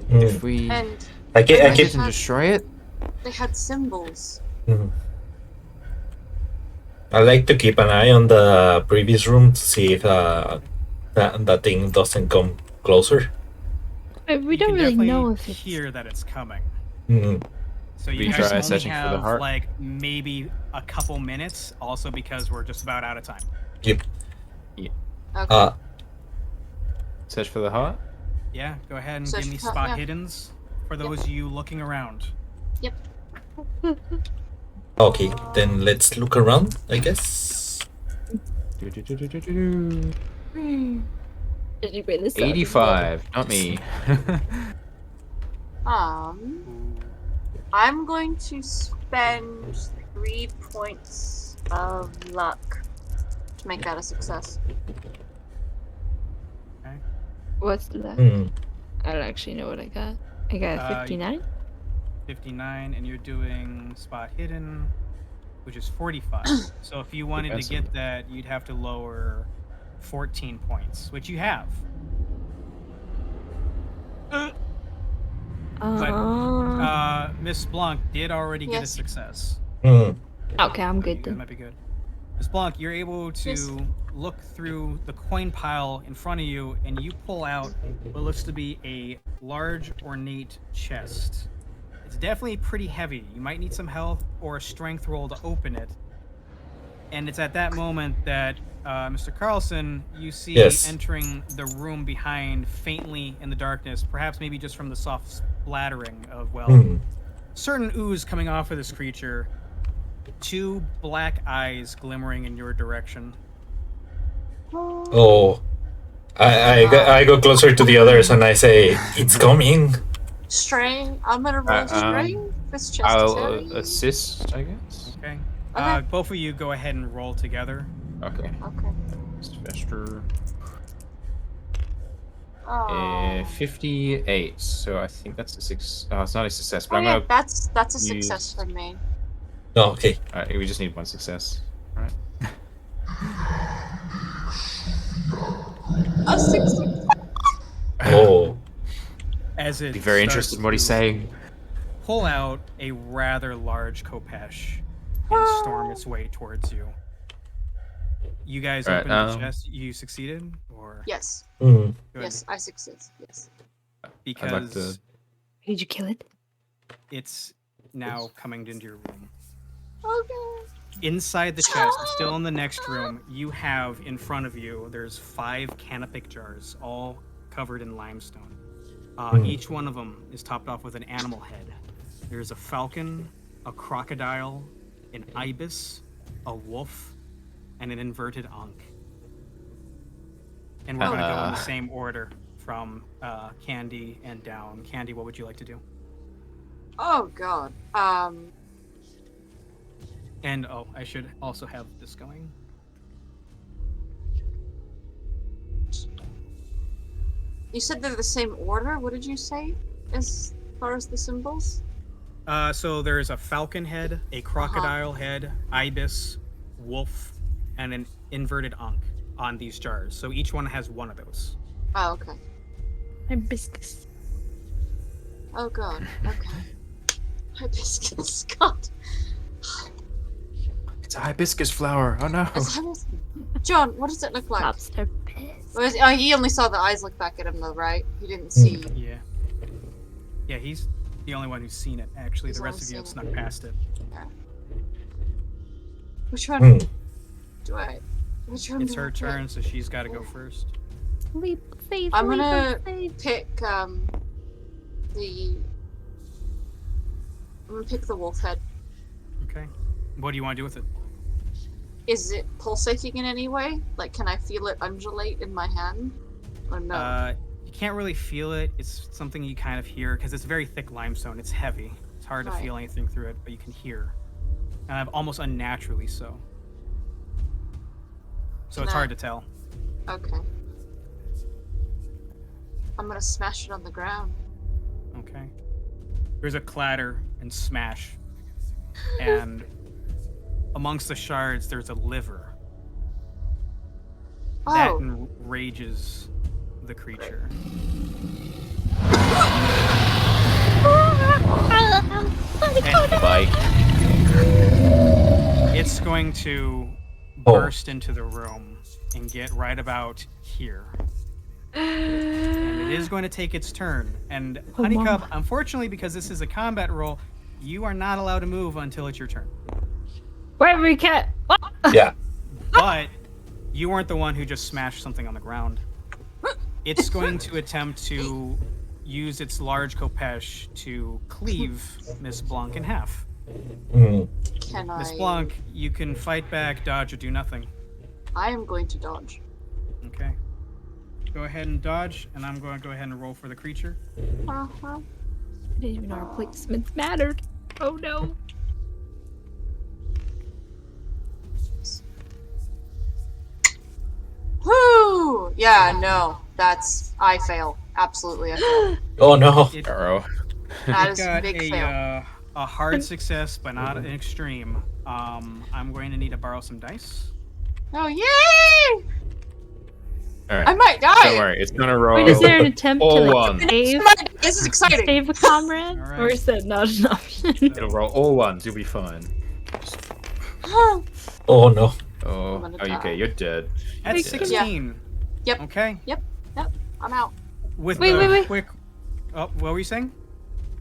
If we And I keep. break it and destroy it, they had symbols. I like to keep an eye on the previous room to see if that thing doesn't come closer. We You don't can really definitely know if it's. hear that it's coming. Mhm. So We you guys try only searching for the have heart? like maybe a couple minutes, also because we're just about out of time. Yep. Okay. search for the heart. Yeah, go ahead and Search give me for- spot yeah. hiddens for those of you looking around. Yep. Okay, then let's look around, I guess. Do-do-do-do-do-do. Did you bring this up? 85, not me. I'm going to spend 3 points of luck to make that a success. What's that? Hmm. I don't actually know what I got. I got 59. 59, and you're doing spot hidden, which is 45. So if you wanted to get that, you'd have to lower 14 points, which you have. But Miss Blanc did already get a Yes. success. Hmm. Okay, I'm good You then. might be good. Miss Blanc, you're able to Yes. look through the coin pile in front of you, and you pull out what looks to be a large, ornate chest. It's definitely pretty heavy. You might need some health or a strength roll to open it. And it's at that moment that, Mr. Carlson, you see Yes. entering the room behind faintly in the darkness, perhaps maybe just from the soft splattering of, well, Hmm. certain ooze coming off of this creature. 2 black eyes glimmering in your direction. Oh. I go closer to the others and I say, "It's coming." Strain. I'm gonna roll strain. This chest is I'll heavy. assist, I guess. Okay. Okay. Both of you go ahead and roll together. Okay. Okay. Fester. Oh. 58. So I think that's a six. Oh, it's not a success, but Oh I'm yeah, gonna. that's a use- success for me. Oh, okay. Alright, we just need one success. Alright. A success. Oh. As it Be very starts interested in what he's to saying. pull out a rather large Kopesh and storm its way towards you. You guys Right, opened the chest. You succeeded, or Yes. Mm. Good. Yes, I succeed. Yes. Because I'd like to. Did you kill it? it's now coming into your room. Okay. Inside the chest, still in the next room, you have in front of you, there's 5 canopic jars, all covered in limestone. Each one of them is topped off with an animal head. There's a falcon, a crocodile, an ibis, a wolf, and an inverted ankh. And we're going to go in the same order from Candy and down. Candy, what would you like to do? Oh God. And I should also have this going. You said they're the same order. What did you say as far as the symbols? So there's a falcon head, a crocodile head, ibis, wolf, and an inverted ankh on these jars. So each one has one of those. Oh, okay. Hibiscus. Oh God. Okay. Hibiscus. God. It's a hibiscus flower. Oh no. John, what does it look like? Lobster piss. He only saw the eyes look back at him though, right? He didn't see. Yeah. Yeah, he's the only one who's seen it, actually. He's The rest only of you have seen snuck past it. Yeah. Which one do I? Which one? It's do I her pick? turn, so she's got to go first. Leap, save, I'm leap, gonna save. pick I'm gonna pick the wolf head. Okay. What do you want to do with it? Is it pulsating in any way? Like, can I feel it undulate in my hand? Or no? You can't really feel it. It's something you kind of hear because it's very thick limestone. It's heavy. It's hard to Right. feel anything through it, but you can hear. Almost unnaturally so. So it's Nah. hard to tell. Okay. I'm gonna smash it on the ground. Okay. There's a clatter and smash. And amongst the shards, there's a liver. That Oh. enrages the creature. And Like, it's going to burst into the room and get right about here. And it is going to take its turn. And Honeycup, unfortunately, because this is a combat roll, you are not allowed to move until it's your turn. Wait, we can't. What? Yeah. But you weren't the one who just smashed something on the ground. It's going to attempt to use its large Kopesh to cleave Miss Blanc in half. Mm. Can I? Miss Blanc, you can fight back, dodge, or do nothing. I am going to dodge. Okay. Go ahead and dodge, and I'm going to go ahead and roll for the creature. Uh-huh. I didn't even know our placements mattered. Oh no. Whoo! Yeah, no. I fail. Absolutely, I fail. Oh no. arrow. That It is a got big fail. a hard success, but not an extreme. I'm going to need to borrow some dice. Oh, yay! All right. I might die! Don't worry, it's gonna roll. Wait, is there an attempt to all like one. save, This is exciting! save a comrade? All right. Or is that not an option? It'll roll all ones. You'll be fine. Oh no. Oh, gonna okay, die. You're dead. At Yeah. 16. Yep. Okay. Yep, I'm out. With Wait, the wait, wait. quick. Oh, what were you saying?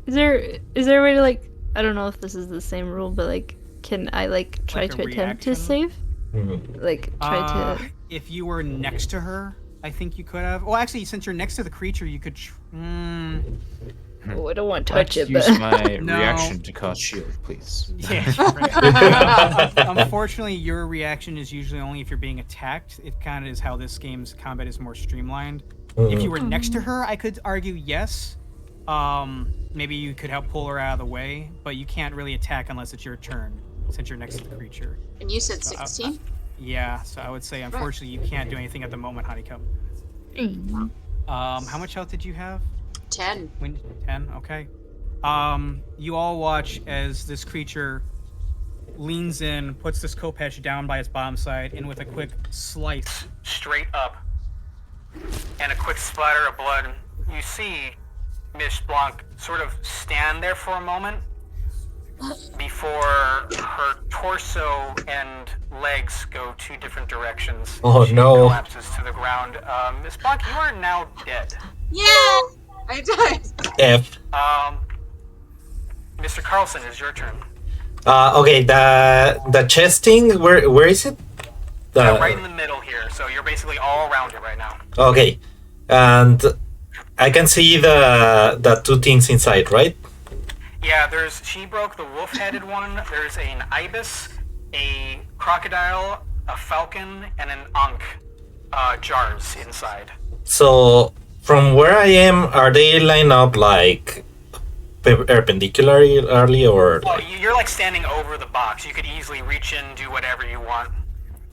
Is there a way to like, I don't know if this is the same rule, but like, can I like try Like a to attempt to reaction? save? Mm. Like try to. If you were next to her, I think you could have. Well, actually, since you're next to the creature, you could. Oh, I don't want to touch Let's it, use but my No. reaction to cast shield, please. Yeah. Right. Unfortunately, your reaction is usually only if you're being attacked. It kind of is how this game's combat is more streamlined. If you were next to her, I could argue yes. Maybe you could help pull her out of the way, but you can't really attack unless it's your turn, since you're next to the creature. And you said So, 16? Yeah, so I would say unfortunately you can't do anything at the moment, Honeycomb. How much health did you have? 10. 10, okay. You all watch as this creature leans in, puts this Kopesh down by its bottom side, and with a quick slice straight up, and a quick splatter of blood. You see Miss Blanc sort of stand there for a moment before her torso and legs go two different directions. Oh, she no. collapses to the ground. Miss Blanc, you are now dead. Yeah! I died. F. Mr. Carlson, it's your turn. Okay, the chesting, where is it? Right in the middle here, so you're basically all around it right now. Okay, and I can see the two things inside, right? Yeah, she broke the wolf-headed one. There's an ibis, a crocodile, a falcon, and an ankh jars inside. So from where I am, are they lined up like perpendicularly or? Oh, you're like standing over the box. You could easily reach in, do whatever you want.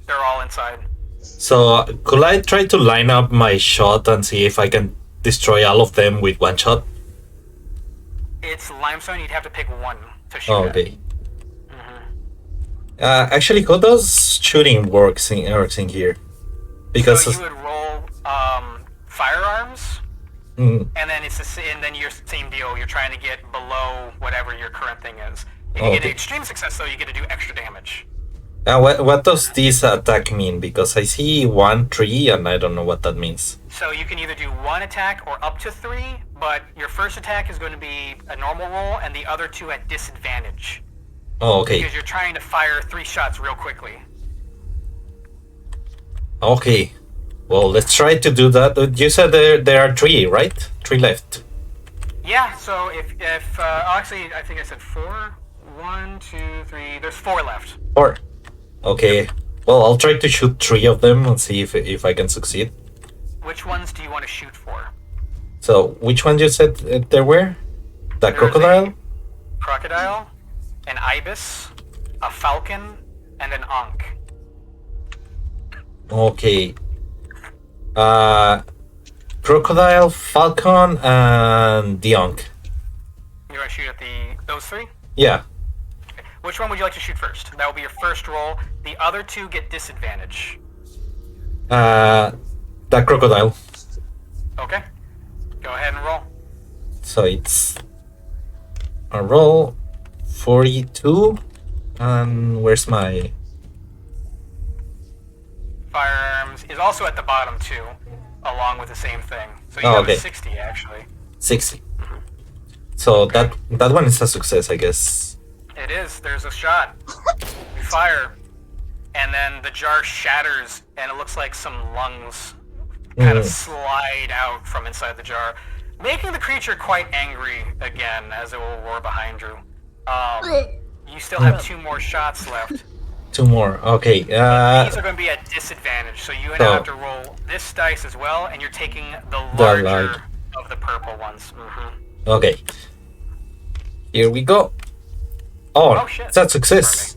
They're all inside. So could I try to line up my shot and see if I can destroy all of them with one shot? It's limestone. You'd have to pick one to shoot Oh, at. okay. Actually, how does shooting work in everything here? Because So you would roll firearms, Mm, and then and then your same deal. You're trying to get below whatever your current thing is. If you Oh, get okay. an extreme success, though, you get to do extra damage. what does this attack mean? Because I see 1, 3, and I don't know what that means. So you can either do one attack or up to 3, but your first attack is going to be a normal roll, and the other 2 at disadvantage. Oh, okay. Because you're trying to fire 3 shots real quickly. Okay. Well, let's try to do that. You said there are 3, right? 3 left. Yeah, so if actually, I think I said 4. 1, 2, 3. There's 4 left. 4. Okay. Well, I'll try to shoot 3 of them and see if I can succeed. Which ones do you want to shoot for? So, which one you said there were? The There's crocodile? a crocodile, an ibis, a falcon, and an ankh. Okay. Crocodile, falcon, and the ankh. You want to shoot at those 3? Yeah. Which one would you like to shoot first? That will be your first roll. The other 2 get disadvantage. The crocodile. Okay. Go ahead and roll. So it's a roll 42. And where's my... Firearms is also at the bottom too, along with the same thing. So you Oh, have okay. a 60 actually. 60. So that one is a success, I guess. It is. There's a shot. You fire, and then the jar shatters, and it looks like some lungs kind of slide out from inside the jar, making the creature quite angry again as it will roar behind you. You still have 2 more shots left. 2 more. Okay. These are going to be at disadvantage, so you now Oh. have to roll this dice as well, and you're taking the The larger large. of the purple ones. Okay. Here we go. Oh, Oh, shit. it's a success.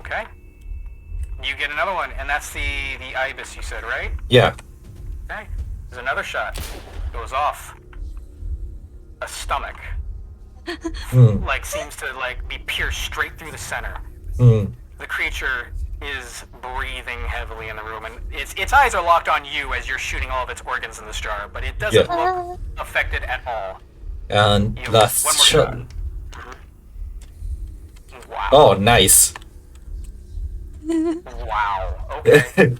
Okay. You get another one, and that's the ibis you said, right? Yeah. Okay. There's another shot. Goes off. A stomach. Mm, Like, seems to, like, be pierced straight through the center. mm. The creature is breathing heavily in the room, and its eyes are locked on you as you're shooting all of its organs in this jar, but it doesn't look affected at all. And You have last one more shot. Wow. Oh, nice. Wow. Okay.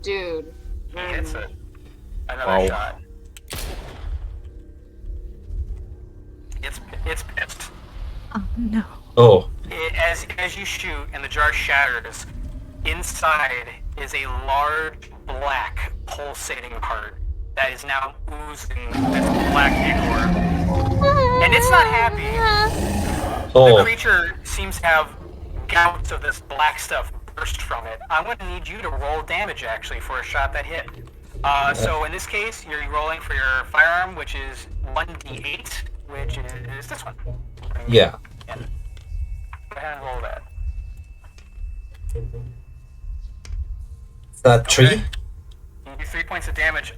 Dude. He hits it. Another Wow. shot. It's pissed. Oh no. Oh, As you shoot and the jar shatters, inside is a large black pulsating heart that is now oozing this black ichor. And it's not happy. The oh, creature seems to have gouts of this black stuff burst from it. I'm going to need you to roll damage actually for a shot that hit. So in this case, you're rolling for your firearm, which is 1d8, which is this one. yeah. Yeah. Go ahead and roll that. Is that 3? Okay. You do 3 points of damage.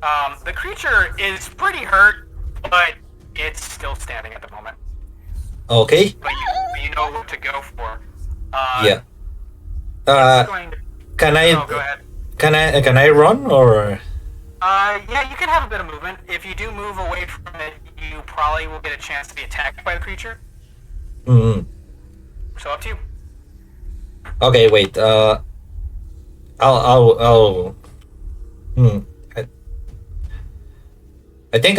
The creature is pretty hurt, but it's still standing at the moment. Okay. But you know what to go for. Yeah. It's going to... Can Oh, go I ahead. can I run or? Yeah, you can have a bit of movement. If you do move away from it, you probably will get a chance to be attacked by the creature. Mm. So up to you. Okay, wait. I'll. Hmm. I think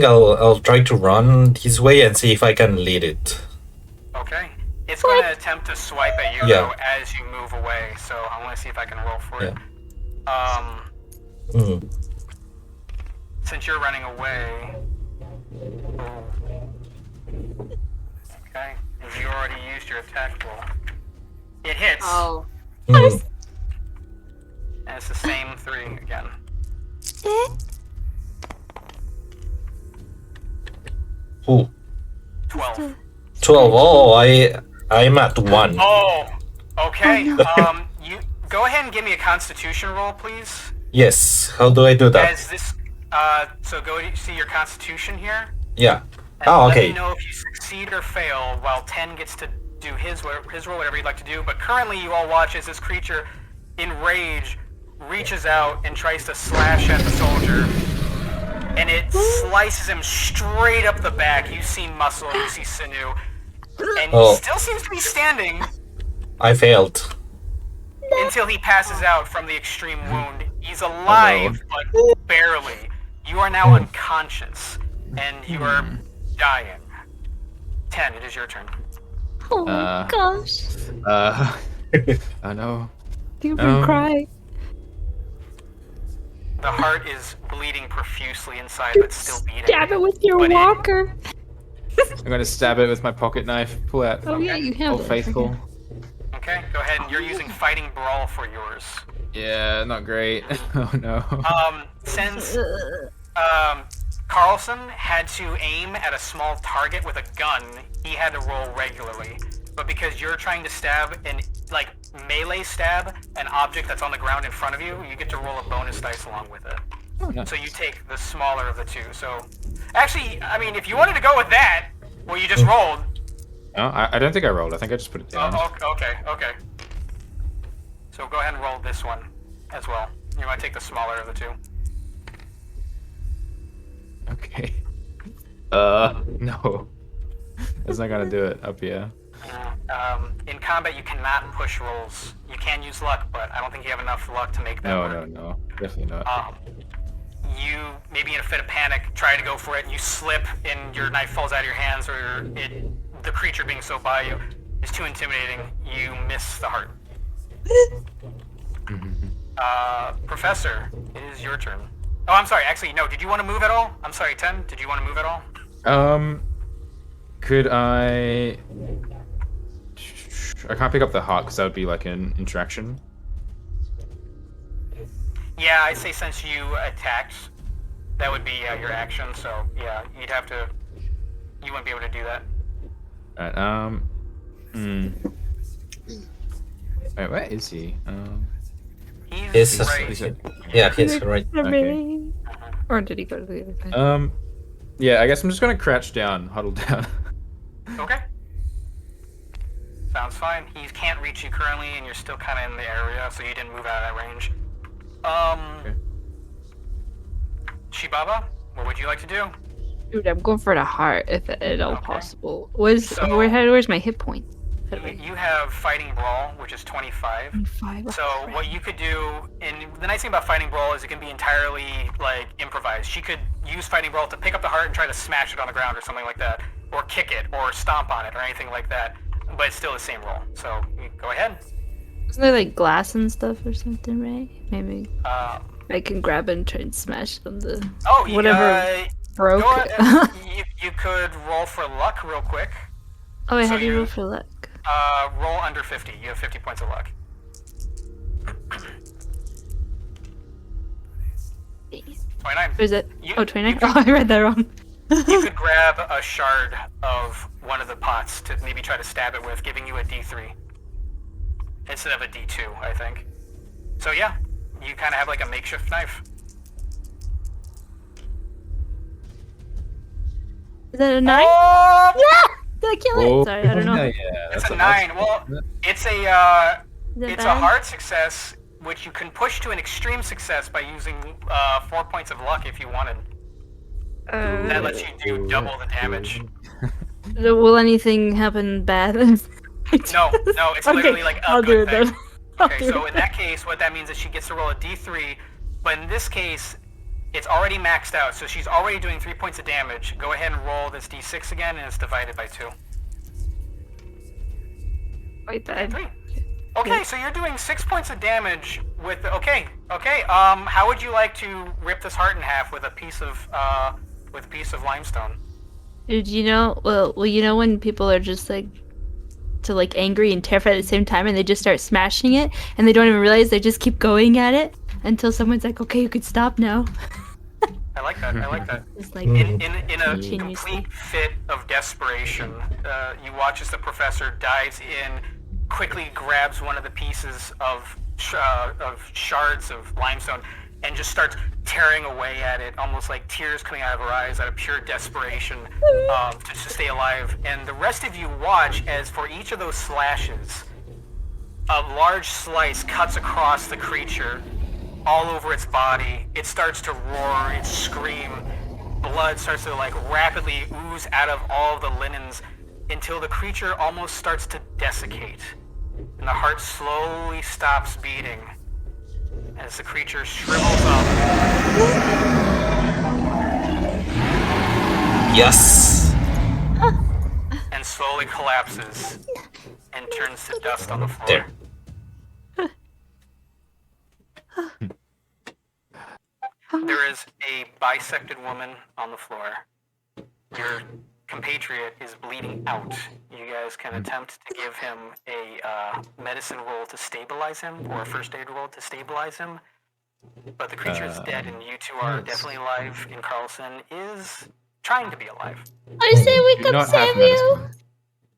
I'll try to run this way and see if I can lead it. Okay. It's going to attempt to swipe at you Yeah. though as you move away. So I want to see if I can roll for it. Mm. Since you're running away. Okay. If you already used your attack roll, it hits. Oh. Mm. And it's the same 3 again. Ooh. 12. 12. Oh, I'm at 1. Oh, okay. You go ahead and give me a Constitution roll, please. Yes. How do I do that? As this, so go see your Constitution here. Yeah. And Oh, let okay. me know if you succeed or fail, while 10 gets to do his roll, whatever you'd like to do. But currently, you all watch as this creature, in rage, reaches out and tries to slash at the soldier. And it slices him straight up the back. You see muscle, you see sinew. And he still seems to be standing. I failed. Until he passes out from the extreme wound. He's alive, but barely. You are now unconscious, and you are dying. 10, it is your turn. Oh my gosh. I know. I think I'm gonna cry. The heart is bleeding profusely inside, but still beating. Stab it with your walker. I'm gonna stab it with my pocket knife. Pull out. Oh yeah, you have Old it. Faithful. Okay, go ahead. You're using Fighting Brawl for yours. Yeah, not great. Oh no. Since Carlson had to aim at a small target with a gun, he had to roll regularly. But because you're trying to stab melee stab an object that's on the ground in front of you, you get to roll a bonus dice along with it. Oh, nice. So you take the smaller of the two. So, actually, I mean, if you wanted to go with that, well, you just rolled. No, I don't think I rolled. I think I just put it down. Oh, okay. So go ahead and roll this one as well. You want to take the smaller of the two. Okay. No. That's not gonna do it up here. In combat, you cannot push rolls. You can use luck, but I don't think you have enough luck to make that work. No. Definitely not. You, maybe in a fit of panic, try to go for it, and you slip, and your knife falls out of your hands, or the creature being so by you is too intimidating. You miss the heart. Professor, it is your turn. Oh, I'm sorry. Actually, no. Did you want to move at all? I'm sorry, 10. Did you want to move at all? Could I can't pick up the heart because that would be like an interaction. Yeah, I say since you attacked, that would be your action. So yeah, you'd have to. You wouldn't be able to do that. Alright. Wait, where is he? He's It's right. yeah, he's right. Okay. Or did he go to the other side? Yeah, I guess I'm just gonna crouch down, huddle down. Okay. Sounds fine. He can't reach you currently, and you're still kind of in the area, so you didn't move out of that range. Okay. Shibaba, what would you like to do? Dude, I'm going for the heart if at all Okay. possible. So- Where's my hit point? You have Fighting Brawl, which is 25. 25. So what you could do, and the nice thing about Fighting Brawl is it can be entirely improvised. She could use Fighting Brawl to pick up the heart and try to smash it on the ground or something like that, or kick it, or stomp on it, or anything like that. But it's still the same roll. So you go ahead. Isn't there like glass and stuff or something, right? Maybe I can grab it and try and smash on the whatever broke. Go ahead. you could roll for luck real quick. Oh, wait, So how do you you- roll for luck? Roll under 50. You have 50 points of luck. Jeez. 29. Or is it? You- 29? you Oh, I read that wrong. You could grab a shard of one of the pots to maybe try to stab it with, giving you a D3 instead of a D2, I think. So yeah, you kind of have like a makeshift knife. Is that a 9? Oh, Did I kill it? Sorry, I don't know. Yeah, it's that's a 9. Well, isn't it? it's a Is that it's a bad? hard success. which you can push to an extreme success by using 4 points of luck if you wanted. That lets you do double the damage. Will anything happen bad? No, it's literally like a I'll do good it then. thing. Okay, so in that case, what that means is she gets to roll a d3, but in this case, it's already maxed out, so she's already doing 3 points of damage. Go ahead and roll this d6 again, and it's divided by 2. Wait, that. 3. Okay, so you're doing 6 points of damage with. Okay. How would you like to rip this heart in half with a piece of limestone? Dude, you know, well, you know when people are just like angry and terrified at the same time, and they just start smashing it, and they don't even realize they just keep going at it until someone's like, "Okay, you could stop now." I like that. It's like In a continuously. complete fit of desperation, you watch as the professor dives in, quickly grabs one of the pieces of shards of limestone, and just starts tearing away at it, almost like tears coming out of her eyes out of pure desperation to stay alive. And the rest of you watch as for each of those slashes, a large slice cuts across the creature, all over its body. It starts to roar, it scream, blood starts to like rapidly ooze out of all of the linens until the creature almost starts to desiccate, and the heart slowly stops beating as the creature shrivels up. Yes. And slowly collapses and turns to dust on the floor. There. There is a bisected woman on the floor. Your compatriot is bleeding out. You guys can attempt to give him a medicine roll to stabilize him, or a first aid roll to stabilize him. But the creature is dead, and you two are definitely alive, and Carlson is trying to be alive. I say we Do come not save have you. medicine.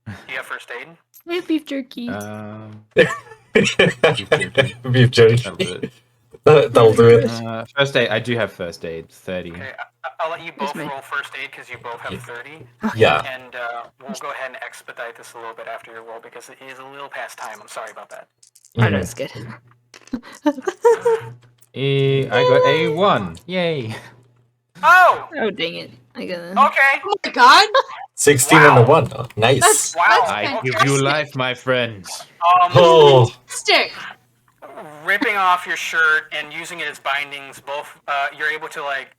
Do you have first aid? We have beef jerky. Beef jerky. That'll do it. That'll do it. First aid. I do have first aid. 30. Okay, I'll let you both me. roll first aid because you both have 30. Yeah. And we'll go ahead and expedite this a little bit after your roll because it is a little past time. I'm sorry about that. Oh, no, it's good. I got a 1. Yay. Oh! Oh, dang it. I gotta. Okay. Oh my god! 16 and a 1. Oh, nice. Wow. I give you life, my friends. Oh. Stick! Ripping off your shirt and using it as bindings, both you're able to like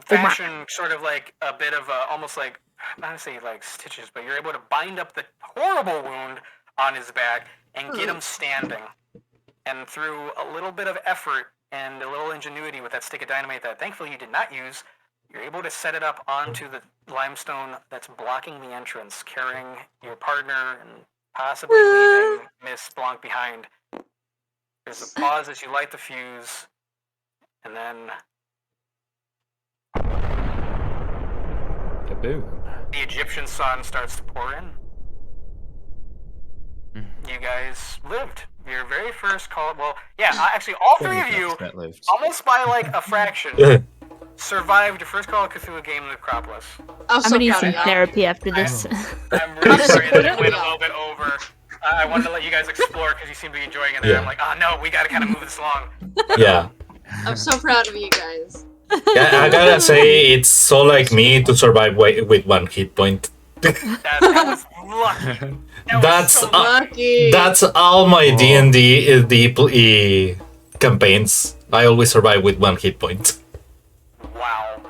fashion sort of like a bit of a, almost like, not to say like stitches, but you're able to bind up the horrible wound on his back and get him standing. And through a little bit of effort and a little ingenuity with that stick of dynamite that thankfully you did not use, you're able to set it up onto the limestone that's blocking the entrance, carrying your partner and possibly leaving Miss Blanc behind. There's a pause as you light the fuse, and then Kaboom. the Egyptian sun starts to pour in. You guys lived. Your very first call. Well, yeah, actually, all three of you, That lived. almost by like a fraction, survived your first Call of Cthulhu game in Necropolis. I'm I'm so gonna need proud some of y'all. therapy after this. I'm really sorry that it went a little bit over. I wanted to let you guys explore because you seem to be enjoying it. And Yeah. I'm like, oh no, we got to kind of move this along. Yeah. I'm so proud of you guys. Yeah, I gotta say, it's so like me to survive with 1 hit point. That was lucky. That That's was so Lucky. That's all my D&D campaigns. I always survive with 1 hit point. wow.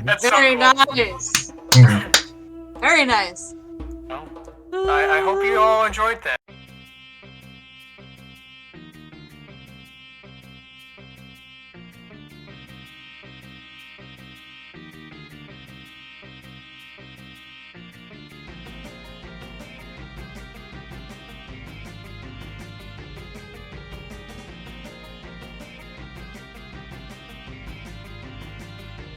That's so Very cool. nice. Very nice. Well, I hope you all enjoyed that.